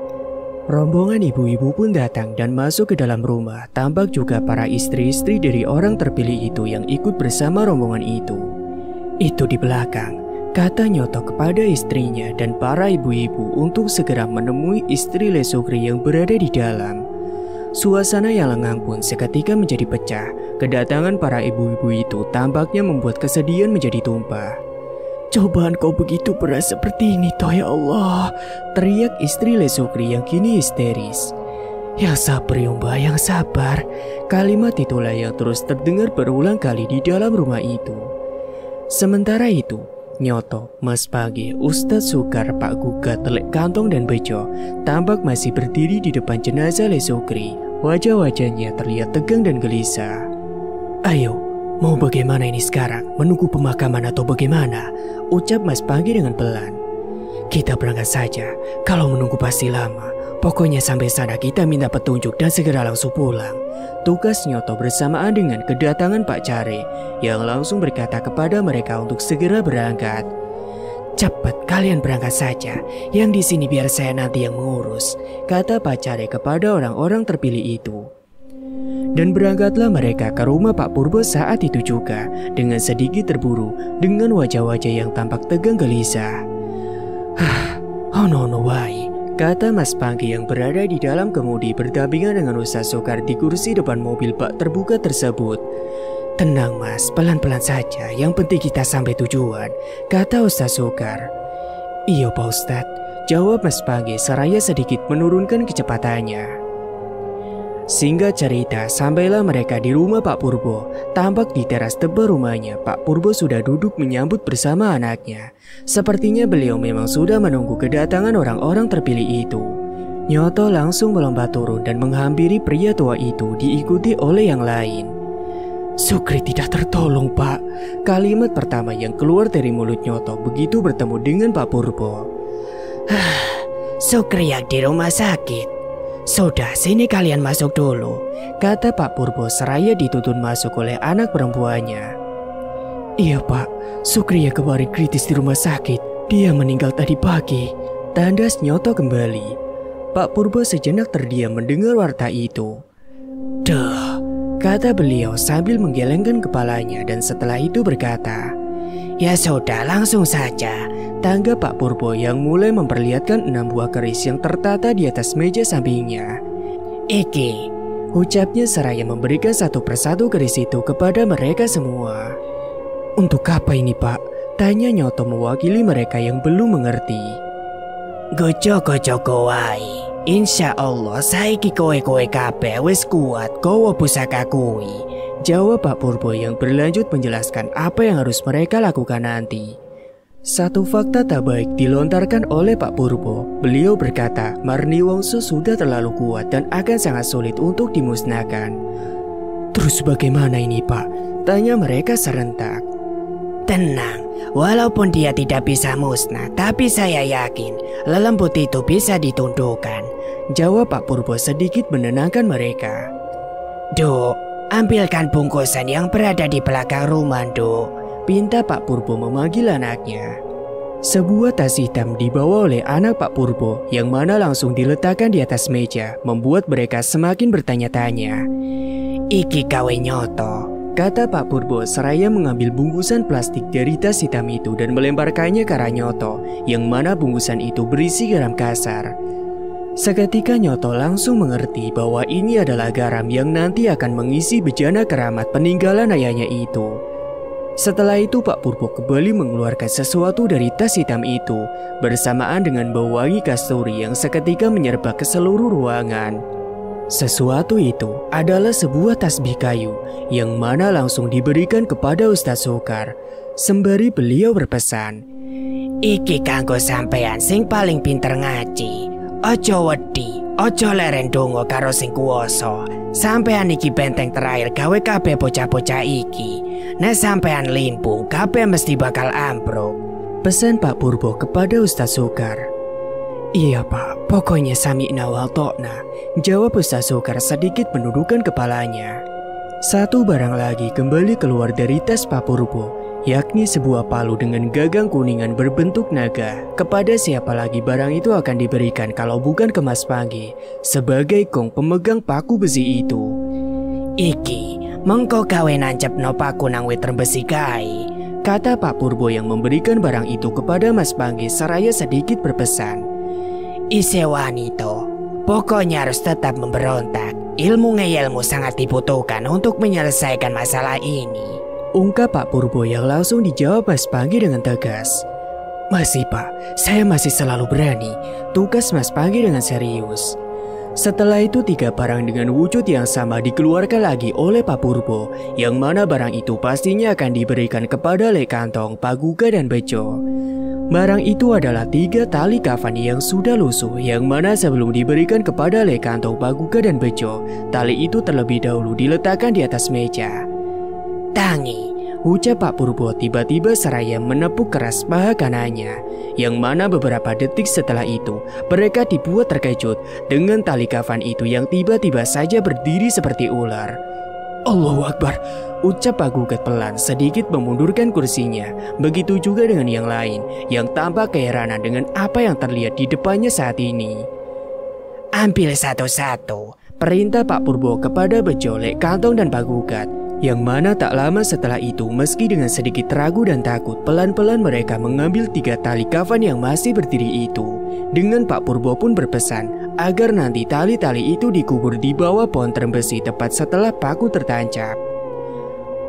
Rombongan ibu-ibu pun datang dan masuk ke dalam rumah. Tampak juga para istri-istri dari orang terpilih itu yang ikut bersama rombongan itu. Itu di belakang, kata Nyoto kepada istrinya dan para ibu-ibu untuk segera menemui istri Lesukri yang berada di dalam. Suasana yang lengang pun seketika menjadi pecah. Kedatangan para ibu-ibu itu tampaknya membuat kesedihan menjadi tumpah. Cobaan kau begitu berat seperti ini toh ya Allah, teriak istri Lesukri yang kini histeris. Yang sabar Yomba, yang sabar. Kalimat itulah yang terus terdengar berulang kali di dalam rumah itu. Sementara itu, Nyoto, Mas Pagi, Ustadz Sukar, Pak Gugat, Telek Kantong dan Bejo tampak masih berdiri di depan jenazah Lesukri. Wajah-wajahnya terlihat tegang dan gelisah. Ayo, mau bagaimana ini sekarang? Menunggu pemakaman atau bagaimana? Ucap Mas Pagi dengan pelan. Kita berangkat saja. Kalau menunggu pasti lama. Pokoknya sampai sana kita minta petunjuk dan segera langsung pulang. Tugas Nyoto bersamaan dengan kedatangan Pak Care yang langsung berkata kepada mereka untuk segera berangkat. Cepat kalian berangkat saja. Yang di sini biar saya nanti yang mengurus, kata Pak Care kepada orang-orang terpilih itu. Dan berangkatlah mereka ke rumah Pak Purbo saat itu juga dengan sedikit terburu dengan wajah-wajah yang tampak tegang gelisah. Oh no why, kata Mas Pangki yang berada di dalam kemudi berdampingan dengan Ustaz Sukar di kursi depan mobil bak terbuka tersebut. Tenang Mas, pelan-pelan saja, yang penting kita sampai tujuan, kata Ustaz Sukar. Iya Pak Ustadz, jawab Mas Pangki seraya sedikit menurunkan kecepatannya. Singkat cerita, sampailah mereka di rumah Pak Purbo. Tampak di teras tebal rumahnya, Pak Purbo sudah duduk menyambut bersama anaknya. Sepertinya beliau memang sudah menunggu kedatangan orang-orang terpilih itu. Nyoto langsung melompat turun dan menghampiri pria tua itu diikuti oleh yang lain. Sukri tidak tertolong Pak. Kalimat pertama yang keluar dari mulut Nyoto begitu bertemu dengan Pak Purbo. Sukri yang di rumah sakit. Sudah, sini kalian masuk dulu, kata Pak Purbo seraya dituntun masuk oleh anak perempuannya. Iya Pak, Sukri yang kemarin kritis di rumah sakit. Dia meninggal tadi pagi, tandas Nyoto kembali. Pak Purbo sejenak terdiam mendengar warta itu. Duh, kata beliau sambil menggelengkan kepalanya dan setelah itu berkata, ya sudah langsung saja. Tangga Pak Purbo yang mulai memperlihatkan 6 buah keris yang tertata di atas meja sampingnya. Iki, ucapnya seraya memberikan satu persatu keris itu kepada mereka semua. Untuk apa ini Pak? Tanya Nyoto mewakili mereka yang belum mengerti. Gojo-gojo wae. Insya Allah saiki kowe-kowe kabeh wis kuat kowe pusaka kuwi. Jawab Pak Purbo yang berlanjut menjelaskan apa yang harus mereka lakukan nanti. Satu fakta tak baik dilontarkan oleh Pak Purbo. Beliau berkata Marni Wongso sudah terlalu kuat dan akan sangat sulit untuk dimusnahkan. Terus bagaimana ini Pak? Tanya mereka serentak. Tenang, walaupun dia tidak bisa musnah, tapi saya yakin lelembut itu bisa ditundukkan. Jawab Pak Purbo sedikit menenangkan mereka. Duk, ambilkan bungkusan yang berada di belakang rumah Duk. Pinta Pak Purbo memanggil anaknya. Sebuah tas hitam dibawa oleh anak Pak Purbo yang mana langsung diletakkan di atas meja membuat mereka semakin bertanya-tanya. Iki kawe Nyoto, kata Pak Purbo seraya mengambil bungkusan plastik dari tas hitam itu dan melemparkannya ke arah Nyoto yang mana bungkusan itu berisi garam kasar. Seketika Nyoto langsung mengerti bahwa ini adalah garam yang nanti akan mengisi bejana keramat peninggalan ayahnya itu. Setelah itu Pak Purbo kembali mengeluarkan sesuatu dari tas hitam itu bersamaan dengan bau wangi kasturi yang seketika menyerba ke seluruh ruangan. Sesuatu itu adalah sebuah tasbih kayu yang mana langsung diberikan kepada Ustaz Sukar. Sembari beliau berpesan, iki kanggo sampean sing paling pinter ngaji. Ojo wedi, ojo leren dongo karo sing kuwasa. Sampean iki benteng terakhir gawe kabeh bocah-bocah iki. Nek sampean limpung, kabeh mesti bakal ambruk. Pesan Pak Purbo kepada Ustaz Sukar. Iya Pak, pokoknya sami'na wa ta'na. Jawab Ustaz Sukar sedikit menundukkan kepalanya. Satu barang lagi kembali keluar dari tas Pak Purbo yakni sebuah palu dengan gagang kuningan berbentuk naga. Kepada siapa lagi barang itu akan diberikan kalau bukan ke Mas Panggi sebagai kong pemegang paku besi itu. Iki, mengko kawe nancepno paku nang wit rembesi kae, kata Pak Purbo yang memberikan barang itu kepada Mas Panggi seraya sedikit berpesan. Ise wanito, pokoknya harus tetap memberontak. Ilmu ngeyelmu sangat dibutuhkan untuk menyelesaikan masalah ini, ungkap Pak Purbo yang langsung dijawab Mas Panggi dengan tegas. Masih Pak, saya masih selalu berani, tugas Mas Panggi dengan serius. Setelah itu 3 barang dengan wujud yang sama dikeluarkan lagi oleh Pak Purbo, yang mana barang itu pastinya akan diberikan kepada Lek Kantong, Pak Guga dan Bejo. Barang itu adalah 3 tali kafan yang sudah lusuh, yang mana sebelum diberikan kepada Lek Kantong, Pak Guga dan Bejo, tali itu terlebih dahulu diletakkan di atas meja. Tangi, ucap Pak Purbo tiba-tiba seraya menepuk keras paha kanannya, yang mana beberapa detik setelah itu mereka dibuat terkejut dengan tali kafan itu yang tiba-tiba saja berdiri seperti ular. Allahu Akbar, ucap Pak Gugat pelan sedikit memundurkan kursinya. Begitu juga dengan yang lain yang tampak keheranan dengan apa yang terlihat di depannya saat ini. Ambil satu-satu, perintah Pak Purbo kepada Bejo, Lek Kantong dan Pak Gugat. Yang mana tak lama setelah itu, meski dengan sedikit ragu dan takut, pelan-pelan mereka mengambil 3 tali kafan yang masih berdiri itu. Dengan Pak Purbo pun berpesan agar nanti tali-tali itu dikubur di bawah pohon terembesi tepat setelah paku tertancap.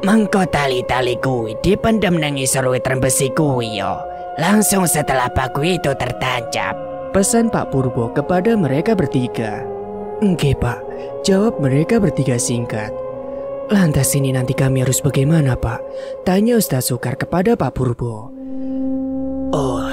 Mengko tali-tali kuwi dipendem nang isor wit rembesi kuwi yo, langsung setelah paku itu tertancap, pesan Pak Purbo kepada mereka bertiga. Oke Pak, jawab mereka bertiga singkat. Lantas ini nanti kami harus bagaimana Pak? Tanya Ustaz Sukar kepada Pak Purbo. Oh,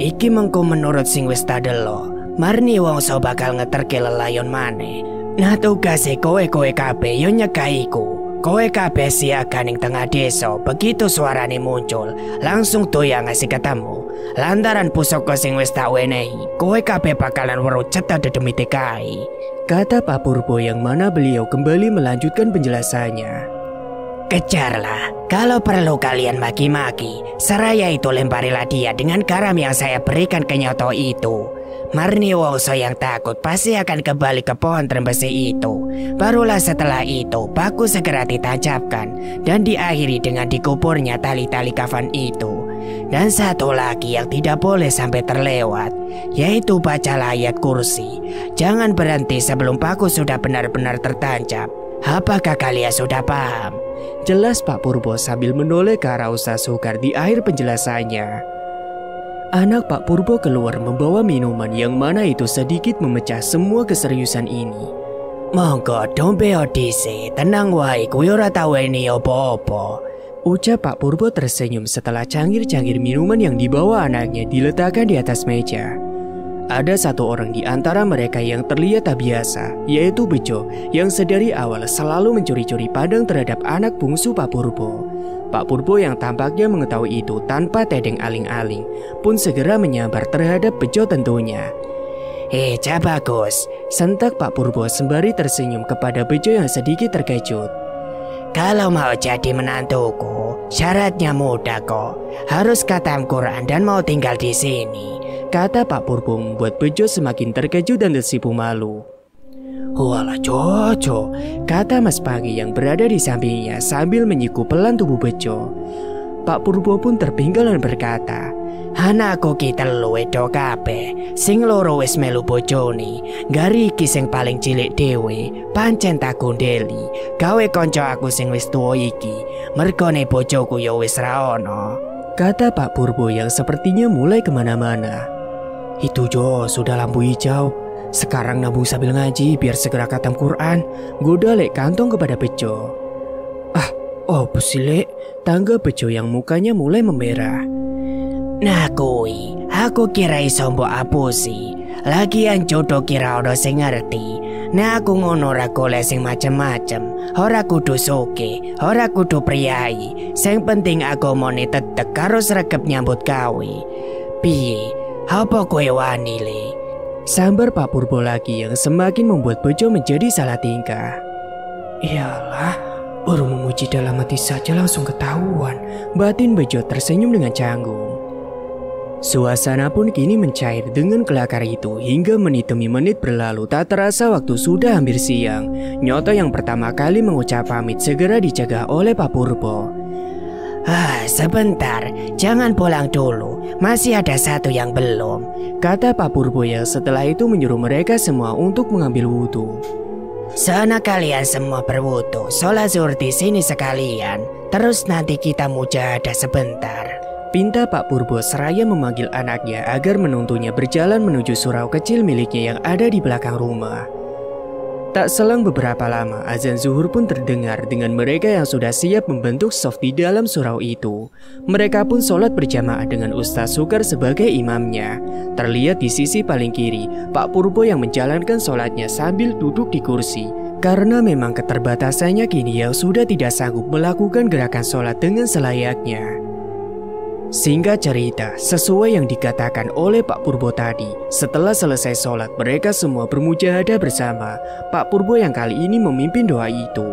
iki mengko menurut sing wis tadelo, Marni Wongso bakal ngeterke lelayon maneh. Nah tugase kowe kabeh yo nyekaiku. Kowe kabeh siaga ning tengah desa, begitu suarane muncul, langsung doyang ngasih ketemu. Lantaran pusaka sing wis tak wenehi, kowe kabeh bakalan weruh cetha dedemite kae, kata Pak Purbo yang mana beliau kembali melanjutkan penjelasannya. Kejarlah, kalau perlu kalian maki-maki, seraya itu lemparilah dia dengan garam yang saya berikan ke Nyoto itu. Marni Wongso yang takut pasti akan kembali ke pohon trembesi itu. Barulah setelah itu paku segera ditancapkan dan diakhiri dengan dikuburnya tali-tali kafan itu. Dan satu lagi yang tidak boleh sampai terlewat, yaitu bacalah ayat kursi. Jangan berhenti sebelum paku sudah benar-benar tertancap. Apakah kalian sudah paham? Jelas Pak Purbo sambil menoleh ke arah Ustaz Sukar di akhir penjelasannya. Anak Pak Purbo keluar membawa minuman yang mana itu sedikit memecah semua keseriusan ini. Monggo dombe odise, tenang wae kuwi ora tau eni apa-apa, ucap Pak Purbo tersenyum setelah cangkir-cangkir minuman yang dibawa anaknya diletakkan di atas meja. Ada satu orang di antara mereka yang terlihat tak biasa, yaitu Bejo, yang sedari awal selalu mencuri-curi pandang terhadap anak bungsu Pak Purbo. Pak Purbo yang tampaknya mengetahui itu tanpa tedeng aling-aling pun segera menyambar terhadap Bejo tentunya. Bagus, sentak Pak Purbo sembari tersenyum kepada Bejo yang sedikit terkejut. Kalau mau jadi menantuku, syaratnya mudah kok. Harus khatam Quran dan mau tinggal di sini, kata Pak Purbo membuat Bejo semakin terkejut dan tersipu malu. Walah Jojo, kata Mas Panggi yang berada di sampingnya sambil menyiku pelan tubuh Bejo. Pak Purbo pun terpinggal dan berkata, anakku kita telu wedo kabeh, sing loro wis melu bojone, gari iki sing paling cilik dhewe, pancen tak gondeli, gawe kanca aku sing wis tuwa iki, mergone bojoku ya wis ra ono, kata Pak Purbo yang sepertinya mulai kemana-mana. Itu Jo, sudah lampu hijau. Sekarang nabung sambil ngaji biar segera khatam Quran, goda Lek Kantong kepada Bejo. Apa sih Lek? Tangga Bejo yang mukanya mulai memerah. Nah kui, aku kira iso mbok apusi. Lagian jodoh kira ono sing ngerti. Nah aku ngono ora golek sing macem-macem. Ora kudu soge, ora kudu priyayi. Sing penting agamane tetep karo sregep nyambut gawe. Piye? Apa kowe wani Le? Sambar Pak Purbo lagi yang semakin membuat Bejo menjadi salah tingkah. Iyalah, Baru memuji dalam hati saja langsung ketahuan. Batin Bejo tersenyum dengan canggung. Suasana pun kini mencair dengan kelakar itu hingga menit demi menit berlalu. Tak terasa waktu sudah hampir siang. Nyoto yang pertama kali mengucap pamit segera dicegah oleh Pak Purbo. Sebentar, jangan pulang dulu. Masih ada satu yang belum, kata Pak Purbo yang setelah itu menyuruh mereka semua untuk mengambil wudhu. Sana kalian semua berwudu, sholat zuhur di sini sekalian. Terus nanti kita mujahadah sebentar, pinta Pak Purbo seraya memanggil anaknya agar menuntunnya berjalan menuju surau kecil miliknya yang ada di belakang rumah. Tak selang beberapa lama, azan zuhur pun terdengar dengan mereka yang sudah siap membentuk shaf di dalam surau itu. Mereka pun sholat berjamaah dengan Ustaz Sukar sebagai imamnya. Terlihat di sisi paling kiri, Pak Purbo yang menjalankan sholatnya sambil duduk di kursi. Karena memang keterbatasannya kini yang sudah tidak sanggup melakukan gerakan sholat dengan selayaknya. Singkat cerita, sesuai yang dikatakan oleh Pak Purbo tadi, setelah selesai sholat mereka semua bermujahadah bersama. Pak Purbo yang kali ini memimpin doa itu.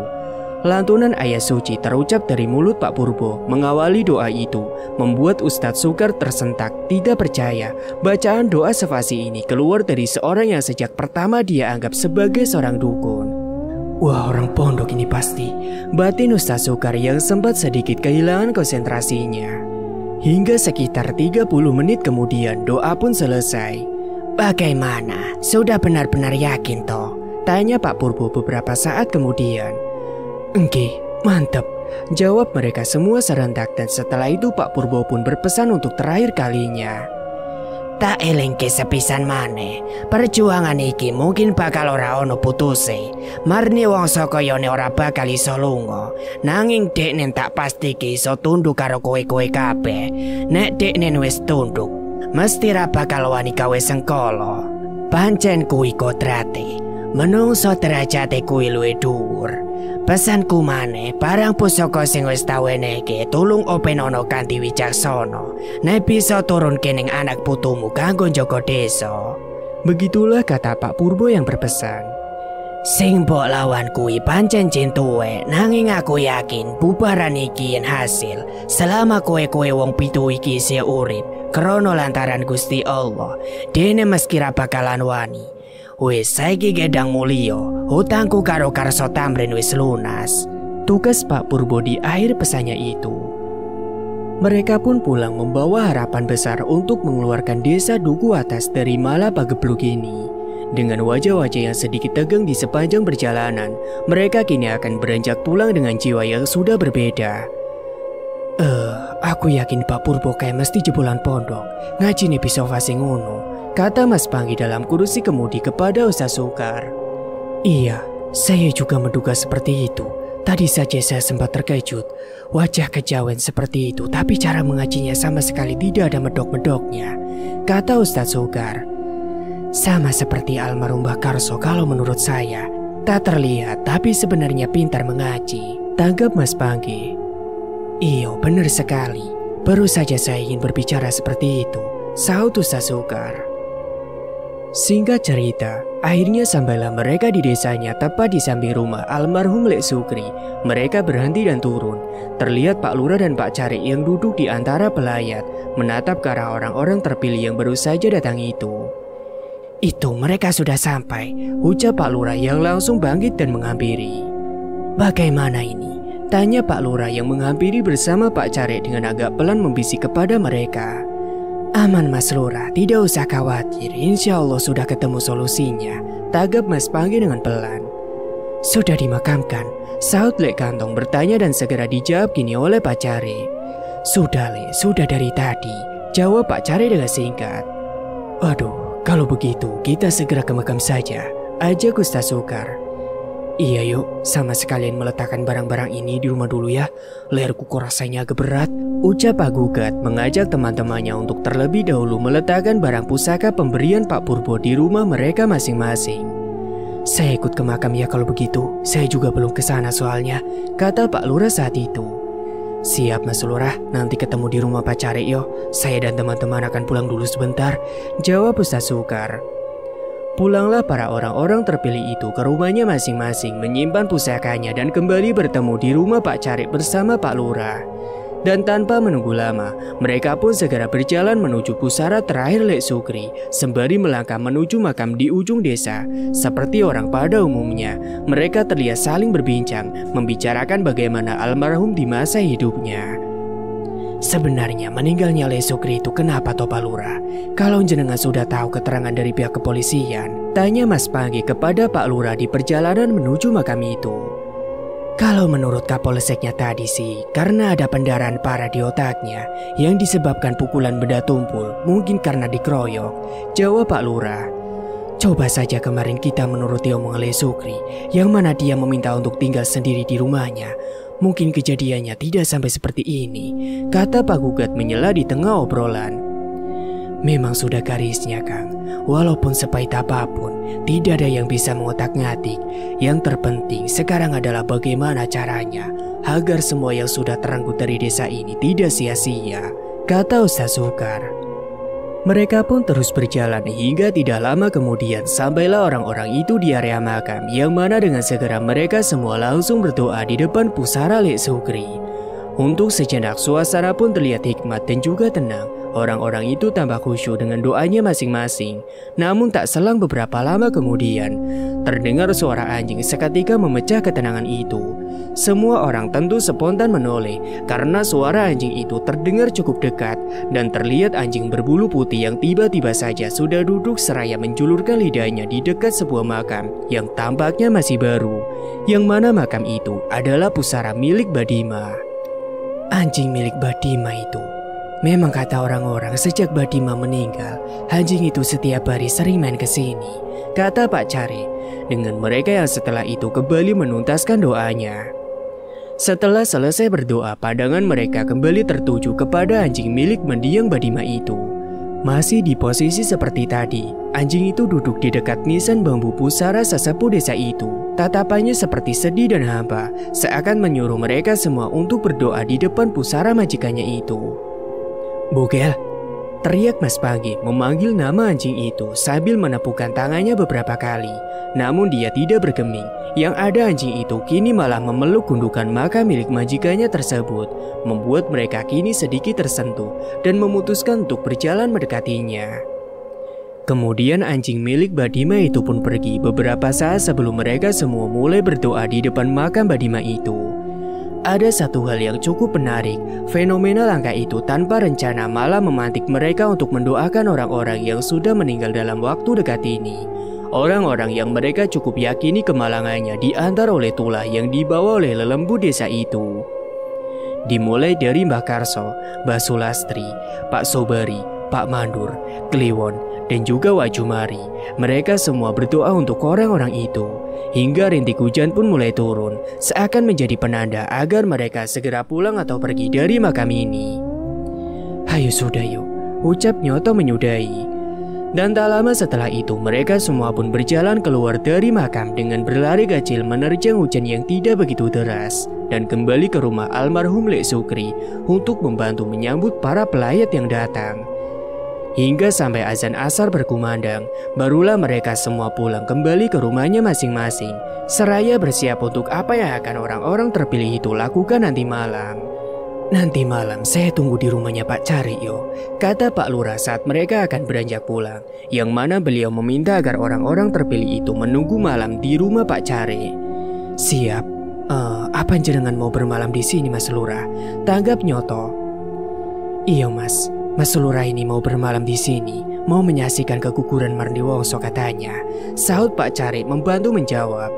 Lantunan ayat suci terucap dari mulut Pak Purbo mengawali doa itu, membuat Ustadz Sukar tersentak, tidak percaya. Bacaan doa sefasih ini keluar dari seorang yang sejak pertama dia anggap sebagai seorang dukun. Wah, orang pondok ini pasti, batin Ustadz Sukar yang sempat sedikit kehilangan konsentrasinya. Hingga sekitar 30 menit kemudian doa pun selesai. Bagaimana? Sudah benar-benar yakin toh? Tanya Pak Purbo beberapa saat kemudian. Engke, mantap, jawab mereka semua serentak. Dan setelah itu Pak Purbo pun berpesan untuk terakhir kalinya. Tak elingke sepisan maneh, perjuangan iki mungkin bakal ora ono putuse. Marni Wongso koyone ora bakal iso lunga. Nanging deknen tak pasti ki iso tunduk karo kowe-kowe kabeh. Nek deknen wis tunduk, mesti ra bakal wani gawe sengkala. Pancen kuwi kodrate. Menungso derajate kuwi luwih dhuwur. Pesanku maneh, barang pusaka sing wis tau eneke tulung openono kanthi wicaksana. Nek bisa turun kening anak putumu kanggo njaga desa. Begitulah kata Pak Purbo yang berpesan. Sing mbok lawan kuwi pancen jin tuwek, nanging aku yakin bubaran iki yen hasil selama kowe-kowe wong pitu iki isih urip krana lantaran Gusti Allah. Dene meski ra bakalan wani. Wis saiki gedang mulya, hutangku karo Karso Tamrin wis lunas. Tugas Pak Purbo di akhir pesannya itu. Mereka pun pulang membawa harapan besar untuk mengeluarkan desa Duku Atas dari Malapagebluk ini. Dengan wajah-wajah yang sedikit tegang di sepanjang perjalanan, mereka kini akan beranjak pulang dengan jiwa yang sudah berbeda. Aku yakin Pak Purbo kayak mesti jebolan pondok, ngaji nih bisa fasih ngono, kata Mas Panggi dalam kursi kemudi kepada Ustaz Sukar. Iya, saya juga menduga seperti itu. Tadi saja saya sempat terkejut. Wajah kejawen seperti itu, tapi cara mengajinya sama sekali tidak ada medok-medoknya, kata Ustaz Sukar. Sama seperti almarhum Mbah Karso kalau menurut saya. Tak terlihat, tapi sebenarnya pintar mengaji, tanggap Mas Panggi. Iyo, benar sekali. Baru saja saya ingin berbicara seperti itu, sahut Ustaz Sukar. Singkat cerita, akhirnya sampailah mereka di desanya tepat di samping rumah almarhum Lek Sukri. Mereka berhenti dan turun. Terlihat Pak Lurah dan Pak Cari yang duduk di antara pelayat, menatap ke arah orang-orang terpilih yang baru saja datang itu. Itu mereka sudah sampai, ucap Pak Lurah yang langsung bangkit dan menghampiri. Bagaimana ini? Tanya Pak Lurah yang menghampiri bersama Pak Cari dengan agak pelan membisik kepada mereka. Aman Mas Lurah, tidak usah khawatir, insya Allah sudah ketemu solusinya, tanggap Mas Panggi dengan pelan. Sudah dimakamkan, sahut Lek Kantong bertanya dan segera dijawab kini oleh Pak Cari. Sudah Lek, sudah dari tadi, jawab Pak Cari dengan singkat. Aduh, kalau begitu kita segera ke makam saja, ajak Ustaz Sukar. Iya yuk, sama sekalian meletakkan barang-barang ini di rumah dulu ya, leherku kok rasanya agak berat, ucap Pak Gugat mengajak teman-temannya untuk terlebih dahulu meletakkan barang pusaka pemberian Pak Purbo di rumah mereka masing-masing. Saya ikut ke makam ya kalau begitu, saya juga belum ke sana soalnya, kata Pak Lurah saat itu. Siap Mas Lurah, nanti ketemu di rumah Pak Cari yo, saya dan teman-teman akan pulang dulu sebentar, jawab Ustaz Sukar. Pulanglah para orang-orang terpilih itu ke rumahnya masing-masing menyimpan pusakanya dan kembali bertemu di rumah Pak Carik bersama Pak Lurah. Dan tanpa menunggu lama, mereka pun segera berjalan menuju pusara terakhir Lek Sukri sembari melangkah menuju makam di ujung desa. Seperti orang pada umumnya, mereka terlihat saling berbincang, membicarakan bagaimana almarhum di masa hidupnya. Sebenarnya meninggalnya Lek Sukri itu kenapa toh Pak Lurah? Kalau jenengan sudah tahu keterangan dari pihak kepolisian, tanya Mas Panggi kepada Pak Lurah di perjalanan menuju makam itu. Kalau menurut Kapolseknya tadi sih, karena ada pendarahan parah di otaknya yang disebabkan pukulan benda tumpul, mungkin karena dikeroyok, jawab Pak Lurah. Coba saja kemarin kita menuruti omongan Lek Sukri, yang mana dia meminta untuk tinggal sendiri di rumahnya. Mungkin kejadiannya tidak sampai seperti ini, kata Pak Gugat menyela di tengah obrolan. Memang sudah garisnya, Kang. Walaupun sepahit apapun, tidak ada yang bisa mengotak-ngatik. Yang terpenting sekarang adalah bagaimana caranya agar semua yang sudah teranggut dari desa ini tidak sia-sia, kata Ustaz Sukar. Mereka pun terus berjalan hingga tidak lama kemudian sampailah orang-orang itu di area makam, yang mana dengan segera mereka semua langsung berdoa di depan pusara Lek Sukri. Untuk sejenak suasana pun terlihat hikmat dan juga tenang. Orang-orang itu tampak khusyuk dengan doanya masing-masing. Namun tak selang beberapa lama kemudian, terdengar suara anjing seketika memecah ketenangan itu. Semua orang tentu spontan menoleh karena suara anjing itu terdengar cukup dekat dan terlihat anjing berbulu putih yang tiba-tiba saja sudah duduk seraya menjulurkan lidahnya di dekat sebuah makam yang tampaknya masih baru. Yang mana makam itu adalah pusara milik Badima. Anjing milik Badima itu. Memang kata orang-orang sejak Badima meninggal, anjing itu setiap hari sering main ke sini, kata Pak Carik, dengan mereka yang setelah itu kembali menuntaskan doanya. Setelah selesai berdoa, pandangan mereka kembali tertuju kepada anjing milik mendiang Badima itu. Masih di posisi seperti tadi, anjing itu duduk di dekat nisan bambu pusara sesepuh desa itu. Tatapannya seperti sedih dan hampa, seakan menyuruh mereka semua untuk berdoa di depan pusara majikannya itu. Bogel, teriak Mas Panggi memanggil nama anjing itu sambil menepukkan tangannya beberapa kali. Namun dia tidak bergeming. Yang ada anjing itu kini malah memeluk gundukan makam milik majikannya tersebut, membuat mereka kini sedikit tersentuh dan memutuskan untuk berjalan mendekatinya. Kemudian anjing milik Badima itu pun pergi beberapa saat sebelum mereka semua mulai berdoa di depan makam Badima itu. Ada satu hal yang cukup menarik, fenomena langka itu tanpa rencana malah memantik mereka untuk mendoakan orang-orang yang sudah meninggal dalam waktu dekat ini. Orang-orang yang mereka cukup yakini kemalangannya diantar oleh tulah yang dibawa oleh lelembu desa itu. Dimulai dari Mbah Karso, Mbah Sulastri, Pak Sobari, Pak Mandur, Kliwon, dan juga Wak Jumari. Mereka semua berdoa untuk orang-orang itu. Hingga rintik hujan pun mulai turun, seakan menjadi penanda agar mereka segera pulang atau pergi dari makam ini. Hayo sudah yuk, ucap Nyoto menyudahi. Dan tak lama setelah itu mereka semua pun berjalan keluar dari makam dengan berlari kecil menerjang hujan yang tidak begitu deras. Dan kembali ke rumah almarhum Lek Sukri untuk membantu menyambut para pelayat yang datang. Hingga sampai azan asar berkumandang, barulah mereka semua pulang kembali ke rumahnya masing-masing, seraya bersiap untuk apa yang akan orang-orang terpilih itu lakukan nanti malam. Nanti malam saya tunggu di rumahnya Pak Carik yo, kata Pak Lurah saat mereka akan beranjak pulang, yang mana beliau meminta agar orang-orang terpilih itu menunggu malam di rumah Pak Carik. Siap. Apa jenengan mau bermalam di sini Mas Lurah? Tanggap Nyoto. Iya Mas. Mas Lurah ini mau bermalam di sini, mau menyaksikan keguguran Marni Wongso katanya, sahut Pak Carik membantu menjawab.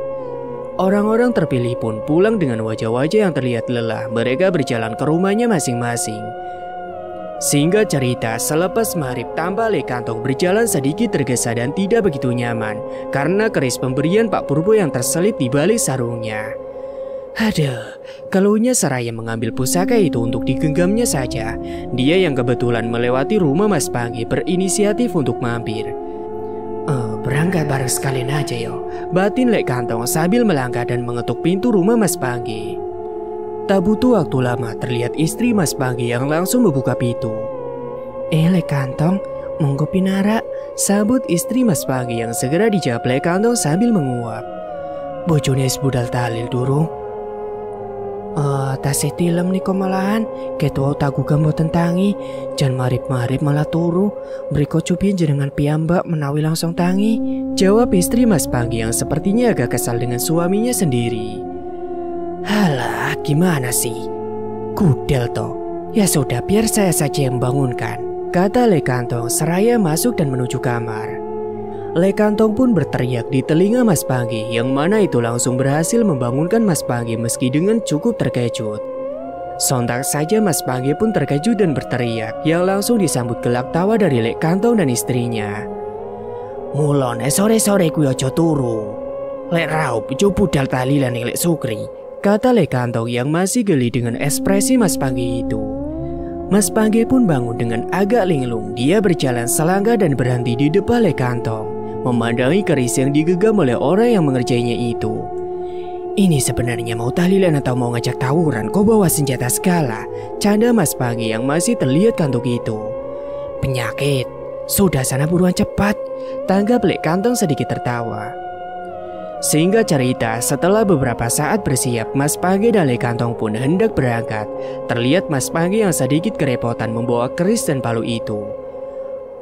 Orang-orang terpilih pun pulang dengan wajah-wajah yang terlihat lelah. Mereka berjalan ke rumahnya masing-masing. Singkat cerita, selepas maghrib tanpa Lek Kantong berjalan sedikit tergesa dan tidak begitu nyaman karena keris pemberian Pak Purbo yang terselip di balik sarungnya. Aduh, keluhnya seraya mengambil pusaka itu untuk digenggamnya saja. Dia yang kebetulan melewati rumah Mas Panggi berinisiatif untuk mampir. Berangkat bareng sekalian aja yo, batin Lek Kantong sambil melangkah dan mengetuk pintu rumah Mas Panggi. Tak butuh waktu lama terlihat istri Mas Panggi yang langsung membuka pintu. Lek Kantong, Monggo pinara, sabut istri Mas Pagi yang segera dijawab Lek Kantong sambil menguap. Bojone wis budal talil durung. Tasih tilem niko malahan, ketua tagu gambo tentangi, jan marip-marip malah turu, beriko cupin jenengan piyambak menawi langsung tangi. Jawab istri Mas Pagi yang sepertinya agak kesal dengan suaminya sendiri. Halah, gimana sih? Kudel toh. Ya sudah, biar saya saja yang bangunkan, kata Lek Kantong seraya masuk dan menuju kamar. Lek Kantong pun berteriak di telinga Mas Pagi, yang mana itu langsung berhasil membangunkan Mas Pagi meski dengan cukup terkejut. Sontak saja Mas Pagi pun terkejut dan berteriak, yang langsung disambut gelak tawa dari Lek Kantong dan istrinya. Mulone sore-sore kuwi aja turu. Lek raup jo budal talilan ning Lek Sukri, kata Lek Kantong yang masih geli dengan ekspresi Mas Pagi itu. Mas Pagi pun bangun dengan agak linglung. Dia berjalan selangkah dan berhenti di depan Lek Kantong, memandangi keris yang digenggam oleh orang yang mengerjainya itu. Ini sebenarnya mau tahlilan atau mau ngajak tawuran? Kau bawa senjata segala, canda Mas Pagi yang masih terlihat kantuk itu. Penyakit, sudah sana buruan cepat, tanggap Lek Kantong sedikit tertawa. Sehingga cerita, setelah beberapa saat bersiap, Mas Pagi dan Lek Kantong pun hendak berangkat. Terlihat Mas Pagi yang sedikit kerepotan membawa keris dan palu itu.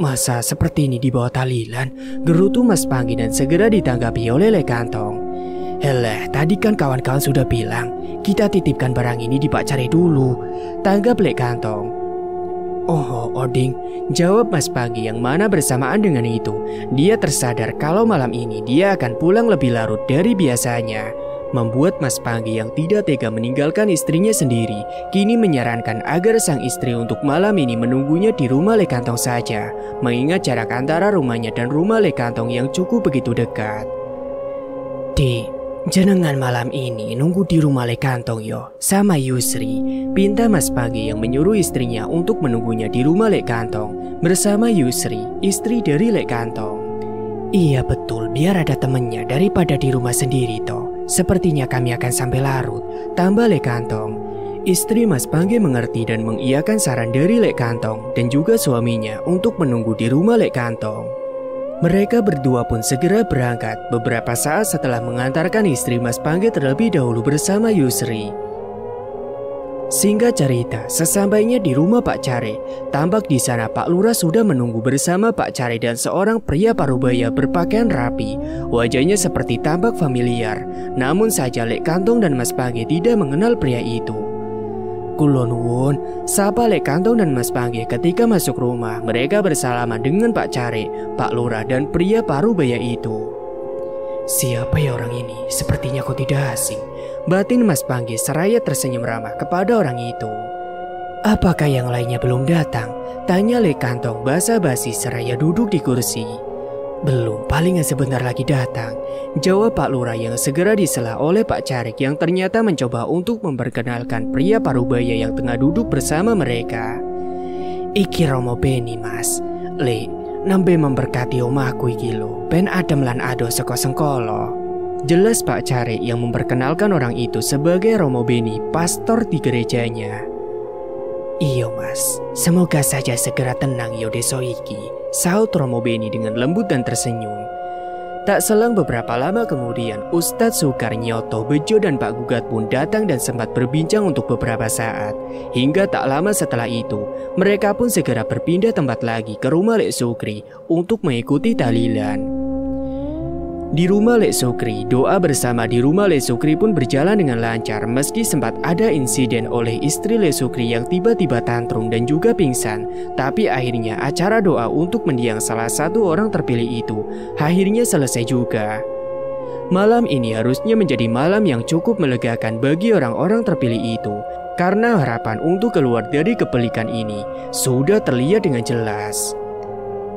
Masa seperti ini dibawa tahlilan? Gerutu Mas Pagi dan segera ditanggapi oleh Lek Kantong. Helah, tadi kan kawan-kawan sudah bilang kita titipkan barang ini di Pak Care dulu, tanggap Lek Kantong. Oh, Oding, jawab Mas Pagi yang mana bersamaan dengan itu dia tersadar kalau malam ini dia akan pulang lebih larut dari biasanya. Membuat Mas Pagi yang tidak tega meninggalkan istrinya sendiri kini menyarankan agar sang istri untuk malam ini menunggunya di rumah Lek Kantong saja, mengingat jarak antara rumahnya dan rumah Lek Kantong yang cukup begitu dekat. Di jenengan malam ini nunggu di rumah Lek Kantong yo, sama Yusri, pinta Mas Pagi yang menyuruh istrinya untuk menunggunya di rumah Lek Kantong bersama Yusri, istri dari Lek Kantong. Iya betul, biar ada temennya daripada di rumah sendiri toh. Sepertinya kami akan sampai larut, tambah Lek Kantong. Istri Mas Pagi mengerti dan mengiyakan saran dari Lek Kantong dan juga suaminya untuk menunggu di rumah Lek Kantong. Mereka berdua pun segera berangkat beberapa saat setelah mengantarkan istri Mas Pagi terlebih dahulu bersama Yusri. Singkat cerita, sesampainya di rumah Pak Care, tampak di sana Pak Lurah sudah menunggu bersama Pak Care dan seorang pria parubaya berpakaian rapi. Wajahnya seperti tampak familiar, namun saja Lek Kantong dan Mas Pagi tidak mengenal pria itu. Kulon nuwun, sapa Lek Kantong dan Mas Pagi ketika masuk rumah. Mereka bersalaman dengan Pak Care, Pak Lurah dan pria parubaya itu. Siapa ya orang ini? Sepertinya kok tidak asing, batin Mas Pagi seraya tersenyum ramah kepada orang itu. Apakah yang lainnya belum datang? Tanya Lek Kantong basa-basi seraya duduk di kursi. Belum, paling sebentar lagi datang, jawab Pak Lurah yang segera disela oleh Pak Carik yang ternyata mencoba untuk memperkenalkan pria parubaya yang tengah duduk bersama mereka. Iki Romo Beni Mas, Le, nembe memberkati omahku iki lho, ben adem lan ado saka sengkolo. Jelas Pak Carik yang memperkenalkan orang itu sebagai Romo Beni, pastor di gerejanya. Iyo Mas, semoga saja segera tenang yo deso iki, saut Romo Beni dengan lembut dan tersenyum. Tak selang beberapa lama kemudian, Ustadz Sukar, Nyoto, Bejo dan Pak Gugat pun datang dan sempat berbincang untuk beberapa saat. Hingga tak lama setelah itu, mereka pun segera berpindah tempat lagi ke rumah Lek Sukri untuk mengikuti tahlilan. Di rumah Lek Sukri, doa bersama di rumah Lek Sukri pun berjalan dengan lancar meski sempat ada insiden oleh istri Lek Sukri yang tiba-tiba tantrum dan juga pingsan. Tapi akhirnya acara doa untuk mendiang salah satu orang terpilih itu akhirnya selesai juga. Malam ini harusnya menjadi malam yang cukup melegakan bagi orang-orang terpilih itu, karena harapan untuk keluar dari kepelikan ini sudah terlihat dengan jelas.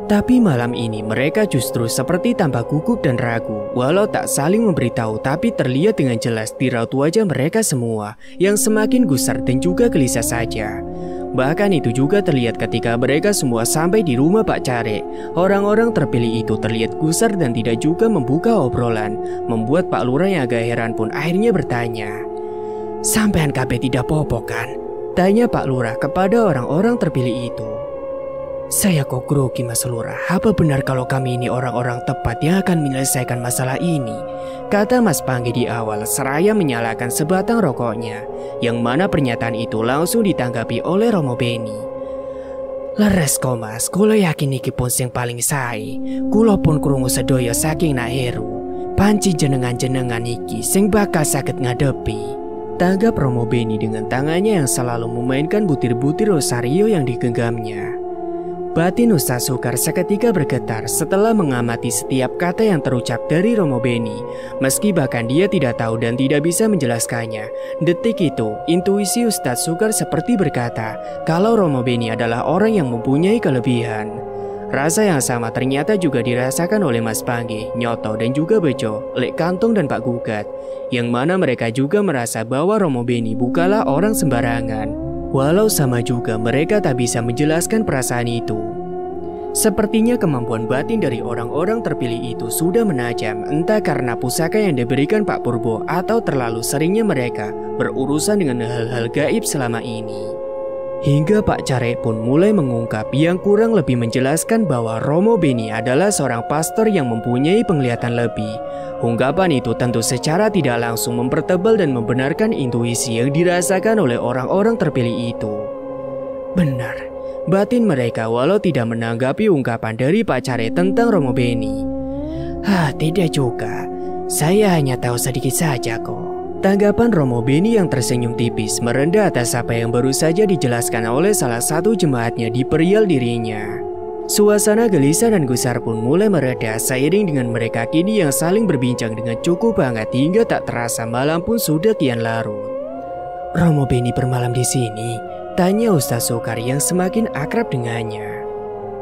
Tapi malam ini mereka justru seperti tampak gugup dan ragu. Walau tak saling memberitahu, tapi terlihat dengan jelas di raut wajah mereka semua yang semakin gusar dan juga gelisah saja. Bahkan itu juga terlihat ketika mereka semua sampai di rumah Pak Care. Orang-orang terpilih itu terlihat gusar dan tidak juga membuka obrolan, membuat Pak Lurah yang agak heran pun akhirnya bertanya, "Sampean kabeh tidak popo kan?" Tanya Pak Lurah kepada orang-orang terpilih itu. Saya kok grogi Mas Lurah. Apa benar kalau kami ini orang-orang tepat yang akan menyelesaikan masalah ini? Kata Mas Panggi di awal seraya menyalakan sebatang rokoknya, yang mana pernyataan itu langsung ditanggapi oleh Romo Beni. Leres kok Mas, kulo yakin iki pun sing paling sae. Kulo pun krungu sedaya saking nak heru. Panci jenengan-jenengan iki sing bakal saged ngadepi. Tanggap Romo Beni dengan tangannya yang selalu memainkan butir-butir rosario yang digenggamnya. Batin Ustaz Sukar seketika bergetar setelah mengamati setiap kata yang terucap dari Romo Beni. Meski bahkan dia tidak tahu dan tidak bisa menjelaskannya. Detik itu, intuisi Ustaz Sukar seperti berkata kalau Romo Beni adalah orang yang mempunyai kelebihan. Rasa yang sama ternyata juga dirasakan oleh Mas Panggi, Nyoto dan juga Bejo, Lek Kantong dan Pak Gugat. Yang mana mereka juga merasa bahwa Romo Beni bukanlah orang sembarangan. Walau sama juga mereka tak bisa menjelaskan perasaan itu. Sepertinya kemampuan batin dari orang-orang terpilih itu sudah menajam, entah karena pusaka yang diberikan Pak Purbo atau terlalu seringnya mereka berurusan dengan hal-hal gaib selama ini. Hingga Pak Care pun mulai mengungkap yang kurang lebih menjelaskan bahwa Romo Beni adalah seorang pastor yang mempunyai penglihatan lebih. Ungkapan itu tentu secara tidak langsung mempertebal dan membenarkan intuisi yang dirasakan oleh orang-orang terpilih itu. Benar, batin mereka walau tidak menanggapi ungkapan dari Pak Care tentang Romo Beni. Tidak juga, saya hanya tahu sedikit saja kok. Tanggapan Romo Beni yang tersenyum tipis merendah atas apa yang baru saja dijelaskan oleh salah satu jemaatnya di perial dirinya. Suasana gelisah dan gusar pun mulai mereda seiring dengan mereka kini yang saling berbincang dengan cukup hangat hingga tak terasa malam pun sudah kian larut. Romo Beni bermalam di sini? Tanya Ustaz Sukar yang semakin akrab dengannya.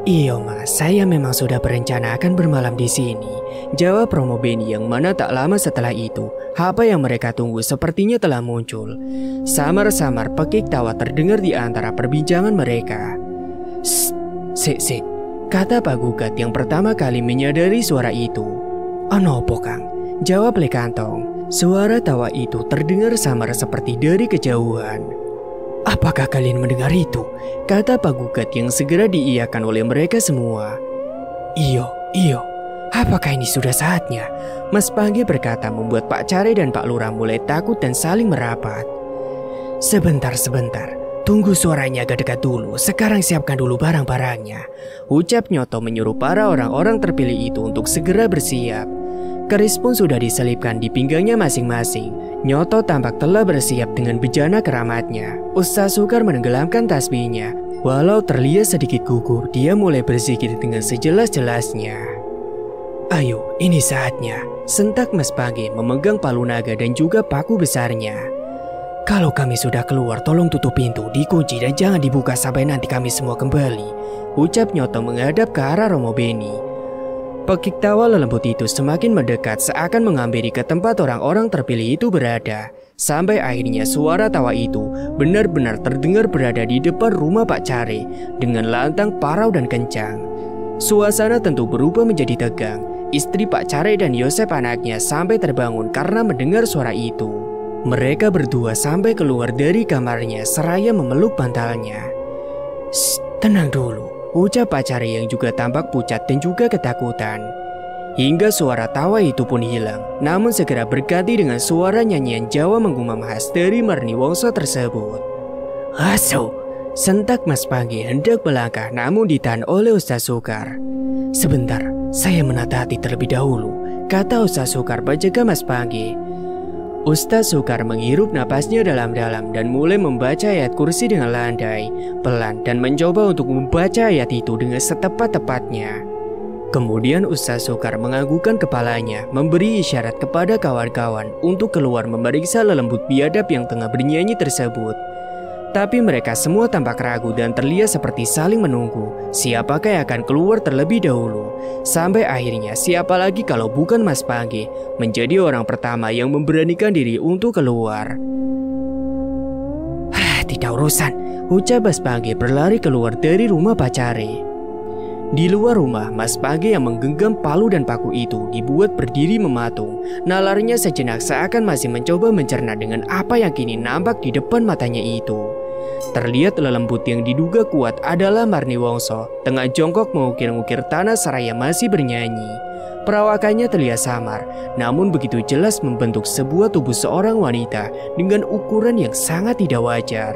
Iya Mas, saya memang sudah berencana akan bermalam di sini. Jawab Romo Beni yang mana tak lama setelah itu, apa yang mereka tunggu sepertinya telah muncul. Samar-samar pekik tawa terdengar di antara perbincangan mereka. Sik, kata Pak Gugat yang pertama kali menyadari suara itu. Anopo Kang? Jawab Lek Kantong. Suara tawa itu terdengar samar seperti dari kejauhan. Apakah kalian mendengar itu? Kata Pak Gugat yang segera diiyakan oleh mereka semua. Iyo. Apakah ini sudah saatnya? Mas Panggi berkata membuat Pak Care dan Pak Lurah mulai takut dan saling merapat. Sebentar. Tunggu suaranya agak dekat dulu. Sekarang siapkan dulu barang-barangnya. Ucap Nyoto menyuruh para orang-orang terpilih itu untuk segera bersiap. Keris pun sudah diselipkan di pinggangnya masing-masing. Nyoto tampak telah bersiap dengan bejana keramatnya. Ustaz Sukar menenggelamkan tasbihnya. Walau terlihat sedikit gugur, dia mulai berzikir dengan sejelas-jelasnya. Ayo, ini saatnya. Sentak Mas Panggi memegang palu naga dan juga paku besarnya. Kalau kami sudah keluar, tolong tutup pintu, dikunci dan jangan dibuka sampai nanti kami semua kembali. Ucap Nyoto menghadap ke arah Romo Beni. Pekik tawa lelembut itu semakin mendekat seakan menghampiri ke tempat orang-orang terpilih itu berada. Sampai akhirnya suara tawa itu benar-benar terdengar berada di depan rumah Pak Care dengan lantang, parau dan kencang. Suasana tentu berubah menjadi tegang. Istri Pak Care dan Yosep anaknya sampai terbangun karena mendengar suara itu. Mereka berdua sampai keluar dari kamarnya seraya memeluk bantalnya. Tenang dulu, ucap Pak Care yang juga tampak pucat dan juga ketakutan. Hingga suara tawa itu pun hilang, namun segera berganti dengan suara nyanyian Jawa menggumam khas dari Marni Wongso tersebut. Asu, sentak Mas Panggi hendak melangkah namun ditahan oleh Ustaz Sukar. Sebentar, saya menata hati terlebih dahulu, kata Ustaz Sukar menjaga Mas Panggi. Ustaz Sukar menghirup napasnya dalam-dalam dan mulai membaca ayat kursi dengan landai, pelan dan mencoba untuk membaca ayat itu dengan setepat-tepatnya. Kemudian Ustaz Sukar menganggukkan kepalanya, memberi isyarat kepada kawan-kawan untuk keluar memeriksa lelembut biadab yang tengah bernyanyi tersebut. Tapi mereka semua tampak ragu dan terlihat seperti saling menunggu siapakah yang akan keluar terlebih dahulu. Sampai akhirnya siapa lagi kalau bukan Mas Panggi menjadi orang pertama yang memberanikan diri untuk keluar. Tidak urusan, ucap Mas Panggi berlari keluar dari rumah Pak Care. Di luar rumah, Mas Panggi yang menggenggam palu dan paku itu dibuat berdiri mematung. Nalarnya sejenak seakan masih mencoba mencerna dengan apa yang kini nampak di depan matanya itu. Terlihat lelembut yang diduga kuat adalah Marni Wongso tengah jongkok mengukir-ngukir tanah seraya masih bernyanyi. Perawakannya terlihat samar, namun begitu jelas membentuk sebuah tubuh seorang wanita dengan ukuran yang sangat tidak wajar.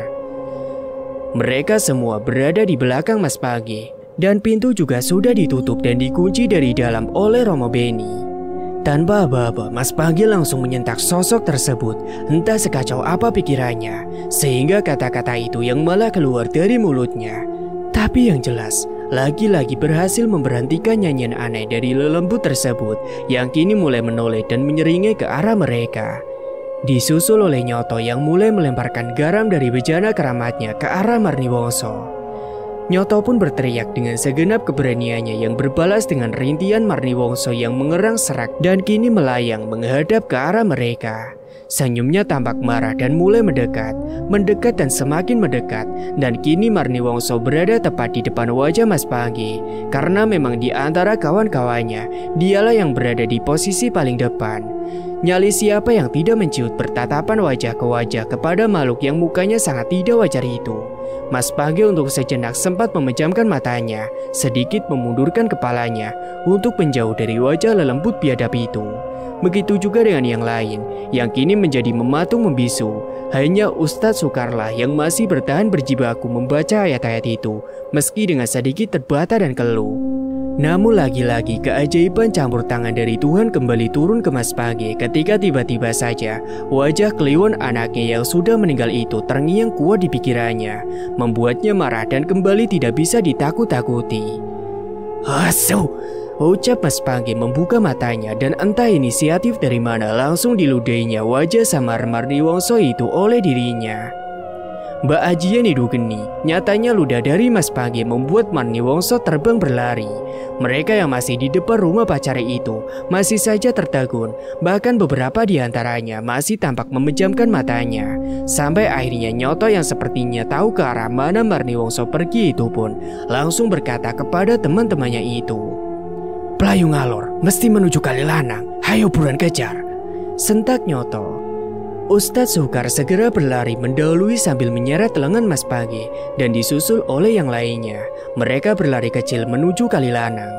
Mereka semua berada di belakang Mas Pagi, dan pintu juga sudah ditutup dan dikunci dari dalam oleh Romo Beni. Tanpa aba-aba, Mas Pagi langsung menyentak sosok tersebut, entah sekacau apa pikirannya, sehingga kata-kata itu yang malah keluar dari mulutnya. Tapi yang jelas, lagi-lagi berhasil memberhentikan nyanyian aneh dari lelembut tersebut yang kini mulai menoleh dan menyeringai ke arah mereka. Disusul oleh Nyoto yang mulai melemparkan garam dari bejana keramatnya ke arah Marni Wongso. Nyoto pun berteriak dengan segenap keberaniannya yang berbalas dengan rintian Marni Wongso yang mengerang serak dan kini melayang menghadap ke arah mereka. Senyumnya tampak marah dan mulai mendekat dan semakin mendekat, dan kini Marni Wongso berada tepat di depan wajah Mas Pagi, karena memang di antara kawan-kawannya, dialah yang berada di posisi paling depan. Nyali siapa yang tidak menciut bertatapan wajah ke wajah kepada makhluk yang mukanya sangat tidak wajar itu. Mas Pagi untuk sejenak sempat memejamkan matanya, sedikit memundurkan kepalanya untuk menjauh dari wajah lelembut biadab itu. Begitu juga dengan yang lain, yang kini menjadi mematung membisu. Hanya Ustadz Soekarlah yang masih bertahan berjibaku membaca ayat-ayat itu, meski dengan sedikit terbata dan keluh. Namun lagi-lagi keajaiban campur tangan dari Tuhan kembali turun ke Mas Pagi ketika tiba-tiba saja wajah Kliwon anaknya yang sudah meninggal itu terngiang kuat di pikirannya, membuatnya marah dan kembali tidak bisa ditakut-takuti. "Asu!" ucap Mas Pagi membuka matanya, dan entah inisiatif dari mana langsung diludainya wajah samar Marni Wongso itu oleh dirinya. Mbak Ajian hidup geni, nyatanya ludah dari Mas Pagi membuat Marni Wongso terbang berlari. Mereka yang masih di depan rumah pacare itu masih saja tertegun, bahkan beberapa di antaranya masih tampak memejamkan matanya. Sampai akhirnya Nyoto yang sepertinya tahu ke arah mana Marni Wongso pergi itu pun langsung berkata kepada teman-temannya itu, "Pelayu ngalor, mesti menuju Kalilanang, hayo buruan kejar." Sentak Nyoto. Ustadz Soekar segera berlari mendahului sambil menyeret lengan Mas Pagi dan disusul oleh yang lainnya. Mereka berlari kecil menuju Kalilanang.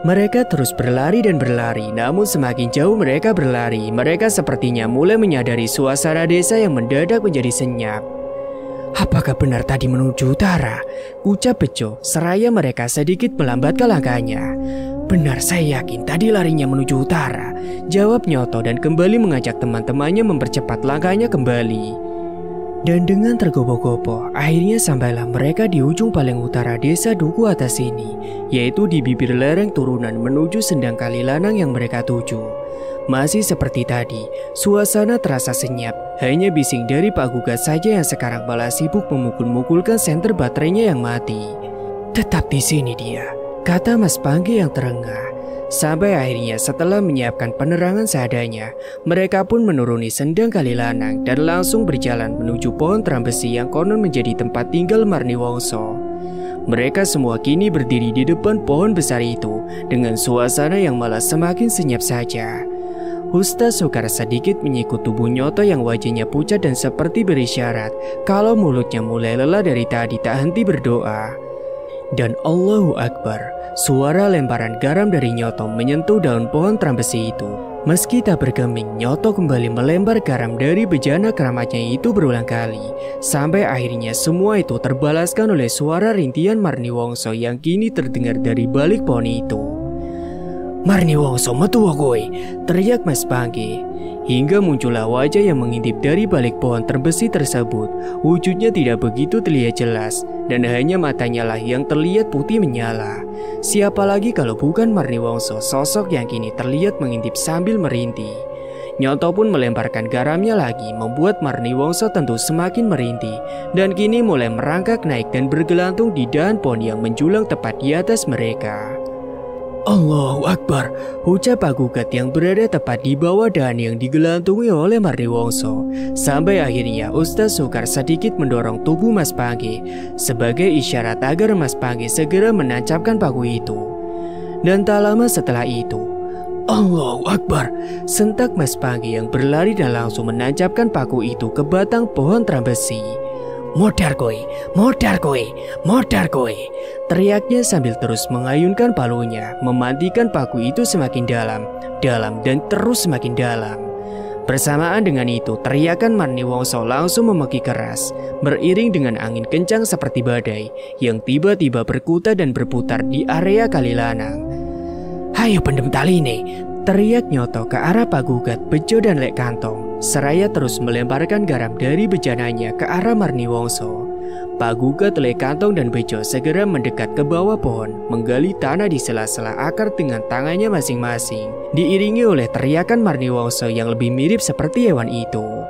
Mereka terus berlari dan berlari, namun semakin jauh mereka berlari, mereka sepertinya mulai menyadari suasana desa yang mendadak menjadi senyap. "Apakah benar tadi menuju utara?" ucap Bejo, seraya mereka sedikit melambatkan langkahnya. "Benar, saya yakin tadi larinya menuju utara," jawab Nyoto dan kembali mengajak teman-temannya mempercepat langkahnya kembali. Dan dengan tergopoh-gopoh, akhirnya sampailah mereka di ujung paling utara desa Duku Atas ini, yaitu di bibir lereng turunan menuju Sendang Kalilanang yang mereka tuju. Masih seperti tadi, suasana terasa senyap, hanya bising dari Pak Gugat saja yang sekarang malah sibuk memukul-mukulkan senter baterainya yang mati. "Tetap di sini dia," kata Mas Pagi yang terengah. Sampai akhirnya setelah menyiapkan penerangan seadanya, mereka pun menuruni Sendang Kalilanang dan langsung berjalan menuju pohon trambesi yang konon menjadi tempat tinggal Marni Wongso. Mereka semua kini berdiri di depan pohon besar itu dengan suasana yang malah semakin senyap saja. Ustadz Soekar sedikit menyikut tubuh Nyoto yang wajahnya pucat dan seperti berisyarat kalau mulutnya mulai lelah dari tadi tak henti berdoa. Dan Allahu Akbar, suara lemparan garam dari Nyoto menyentuh daun pohon trambesi itu. Meski tak bergeming, Nyoto kembali melempar garam dari bejana keramatnya itu berulang kali. Sampai akhirnya semua itu terbalaskan oleh suara rintian Marni Wongso yang kini terdengar dari balik pohon itu. "Marni Wongso metu kowe," teriak Mas Pagi. Hingga muncullah wajah yang mengintip dari balik pohon terbesi tersebut. Wujudnya tidak begitu terlihat jelas, dan hanya matanya lah yang terlihat putih menyala. Siapa lagi kalau bukan Marni Wongso, sosok yang kini terlihat mengintip sambil merintih. Nyoto pun melemparkan garamnya lagi, membuat Marni Wongso tentu semakin merintih, dan kini mulai merangkak naik dan bergelantung di dahan pohon yang menjulang tepat di atas mereka. "Allahu Akbar," ucap Pak Gugat yang berada tepat di bawah dahan yang digelantungi oleh Marni Wongso. Sampai akhirnya Ustadz Soekar sedikit mendorong tubuh Mas Pagi sebagai isyarat agar Mas Pagi segera menancapkan paku itu. Dan tak lama setelah itu, "Allahu Akbar," sentak Mas Pagi yang berlari dan langsung menancapkan paku itu ke batang pohon trambesi. Modar kowe, modar kowe, modar kowe. Teriaknya sambil terus mengayunkan palunya, memantikan paku itu semakin dalam, dan terus semakin dalam. Bersamaan dengan itu, teriakan Marni Wongso langsung memeki keras, beriring dengan angin kencang seperti badai yang tiba-tiba berkuta dan berputar di area Kalilanang. Hayo pendem tali ini, teriak Nyoto ke arah Pak Gugat, Bejo dan Lek Kantong, seraya terus melemparkan garam dari bejananya ke arah Marni Wongso. Pak Gugat, Lek Kantong dan Bejo segera mendekat ke bawah pohon, menggali tanah di sela-sela akar dengan tangannya masing-masing, diiringi oleh teriakan Marni Wongso yang lebih mirip seperti hewan itu.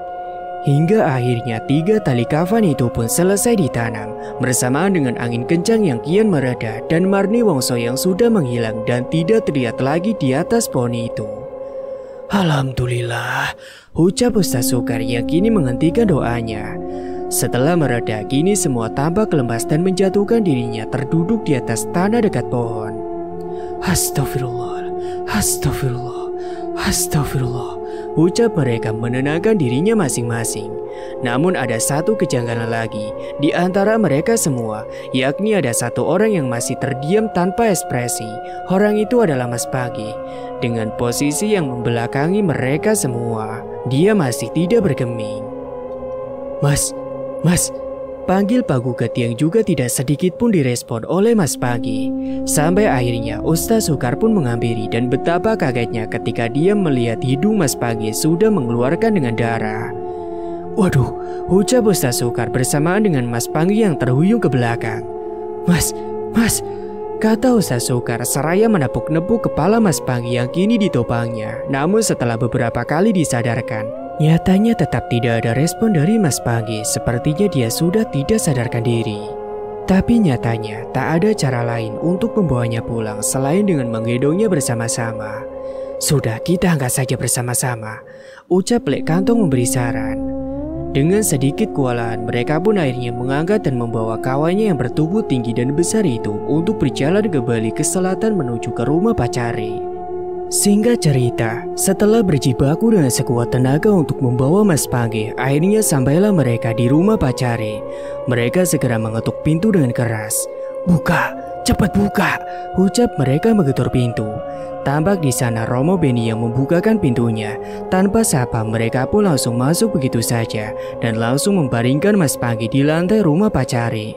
Hingga akhirnya 3 tali kafan itu pun selesai ditanam, bersamaan dengan angin kencang yang kian mereda dan Marni Wongso yang sudah menghilang dan tidak terlihat lagi di atas pohon itu. Alhamdulillah, ucap Ustaz Sukar yang kini menghentikan doanya. Setelah mereda, kini semua tampak lemas dan menjatuhkan dirinya terduduk di atas tanah dekat pohon. Astagfirullah, astagfirullah, astagfirullah, ucap mereka menenangkan dirinya masing-masing. Namun ada satu kejanggalan lagi di antara mereka semua, yakni ada satu orang yang masih terdiam tanpa ekspresi. Orang itu adalah Mas Pagi. Dengan posisi yang membelakangi mereka semua, dia masih tidak bergeming. Mas, panggil Pak Gugat yang juga tidak sedikit pun direspon oleh Mas Pagi. Sampai akhirnya Ustaz Sukar pun menghampiri dan betapa kagetnya ketika dia melihat hidung Mas Pagi sudah mengeluarkan dengan darah. Waduh, ucap Ustaz Sukar bersamaan dengan Mas Pagi yang terhuyung ke belakang. Mas, kata Ustaz Sukar seraya menepuk-nepuk kepala Mas Pagi yang kini ditopangnya. Namun setelah beberapa kali disadarkan, nyatanya tetap tidak ada respon dari Mas Pagi, sepertinya dia sudah tidak sadarkan diri. Tapi nyatanya tak ada cara lain untuk membawanya pulang selain dengan menggendongnya bersama-sama. Sudah, kita angkat saja bersama-sama, ucap Lek Kantong memberi saran. Dengan sedikit kewalahan, mereka pun akhirnya mengangkat dan membawa kawannya yang bertubuh tinggi dan besar itu untuk berjalan kembali ke selatan menuju ke rumah Pak Care. Singkat cerita, setelah berjibaku dengan sekuat tenaga untuk membawa Mas Pagi, akhirnya sampailah mereka di rumah Pak Care. Mereka segera mengetuk pintu dengan keras. Buka, cepat buka, ucap mereka mengetuk pintu. Tampak di sana Romo Beni yang membukakan pintunya. Tanpa sapa, mereka pun langsung masuk begitu saja dan langsung membaringkan Mas Pagi di lantai rumah Pak Care.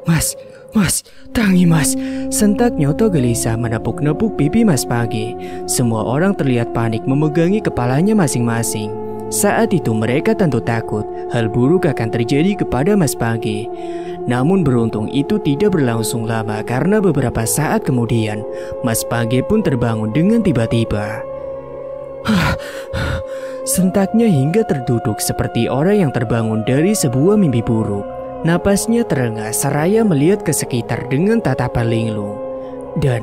Mas, tangi Mas, sentak Nyoto gelisah menepuk-nepuk pipi Mas Pagi. Semua orang terlihat panik memegangi kepalanya masing-masing. Saat itu mereka tentu takut hal buruk akan terjadi kepada Mas Pagi. Namun beruntung itu tidak berlangsung lama karena beberapa saat kemudian Mas Pagi pun terbangun dengan tiba-tiba. Sentaknya hingga terduduk seperti orang yang terbangun dari sebuah mimpi buruk. Napasnya terengah seraya melihat ke sekitar dengan tatapan linglung. Dan,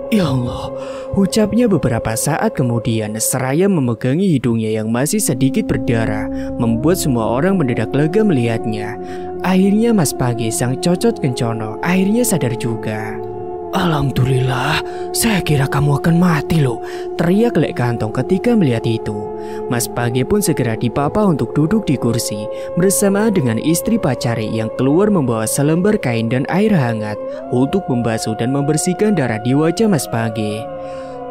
ya Allah, ucapnya beberapa saat kemudian seraya memegangi hidungnya yang masih sedikit berdarah, membuat semua orang mendadak lega melihatnya. Akhirnya Mas Pagi sang cocot kencono akhirnya sadar juga. Alhamdulillah, saya kira kamu akan mati loh, teriak Lek Kantong ketika melihat itu. Mas Pagi pun segera dipapa untuk duduk di kursi bersama dengan istri Pak Care yang keluar membawa selembar kain dan air hangat untuk membasuh dan membersihkan darah di wajah Mas Pagi.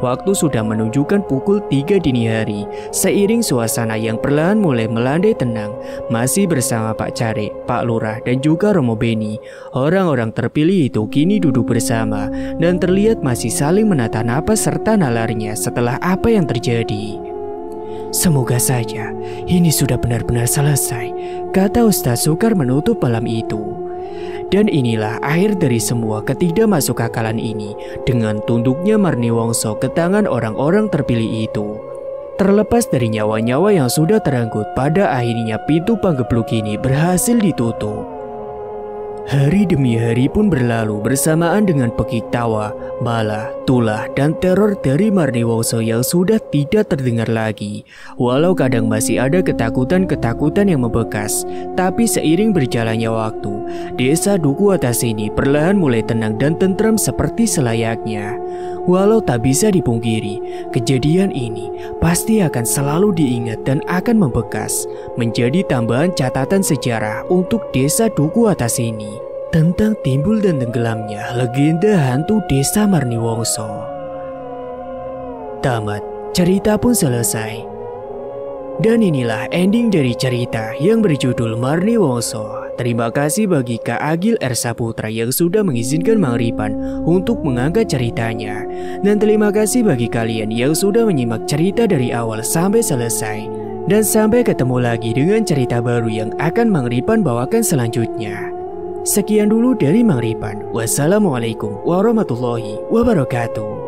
Waktu sudah menunjukkan pukul 3 dini hari. Seiring suasana yang perlahan mulai melandai tenang, masih bersama Pak Care, Pak Lurah dan juga Romo Beni, orang-orang terpilih itu kini duduk bersama dan terlihat masih saling menata napas serta nalarnya setelah apa yang terjadi. Semoga saja ini sudah benar-benar selesai, kata Ustaz Sukar menutup malam itu. Dan inilah akhir dari semua ketidakmasukakalan ini dengan tunduknya Marni Wongso ke tangan orang-orang terpilih itu. Terlepas dari nyawa-nyawa yang sudah terangkut, pada akhirnya pintu panggebluk ini berhasil ditutup. Hari demi hari pun berlalu bersamaan dengan pekik tawa, malah, tulah, dan teror dari Marni Wongso yang sudah tidak terdengar lagi. Walau kadang masih ada ketakutan-ketakutan yang membekas, tapi seiring berjalannya waktu, desa Duku Atas ini perlahan mulai tenang dan tentram seperti selayaknya. Walau tak bisa dipungkiri, kejadian ini pasti akan selalu diingat dan akan membekas menjadi tambahan catatan sejarah untuk desa Duku Atas ini tentang timbul dan tenggelamnya legenda hantu desa Marniwongso. Tamat, cerita pun selesai. Dan inilah ending dari cerita yang berjudul Marniwongso. Terima kasih bagi Kak Agil R. Saputra yang sudah mengizinkan Mang Ripan untuk mengangkat ceritanya. Dan terima kasih bagi kalian yang sudah menyimak cerita dari awal sampai selesai. Dan sampai ketemu lagi dengan cerita baru yang akan Mang Ripan bawakan selanjutnya. Sekian dulu dari Mang Ripan. Wassalamualaikum warahmatullahi wabarakatuh.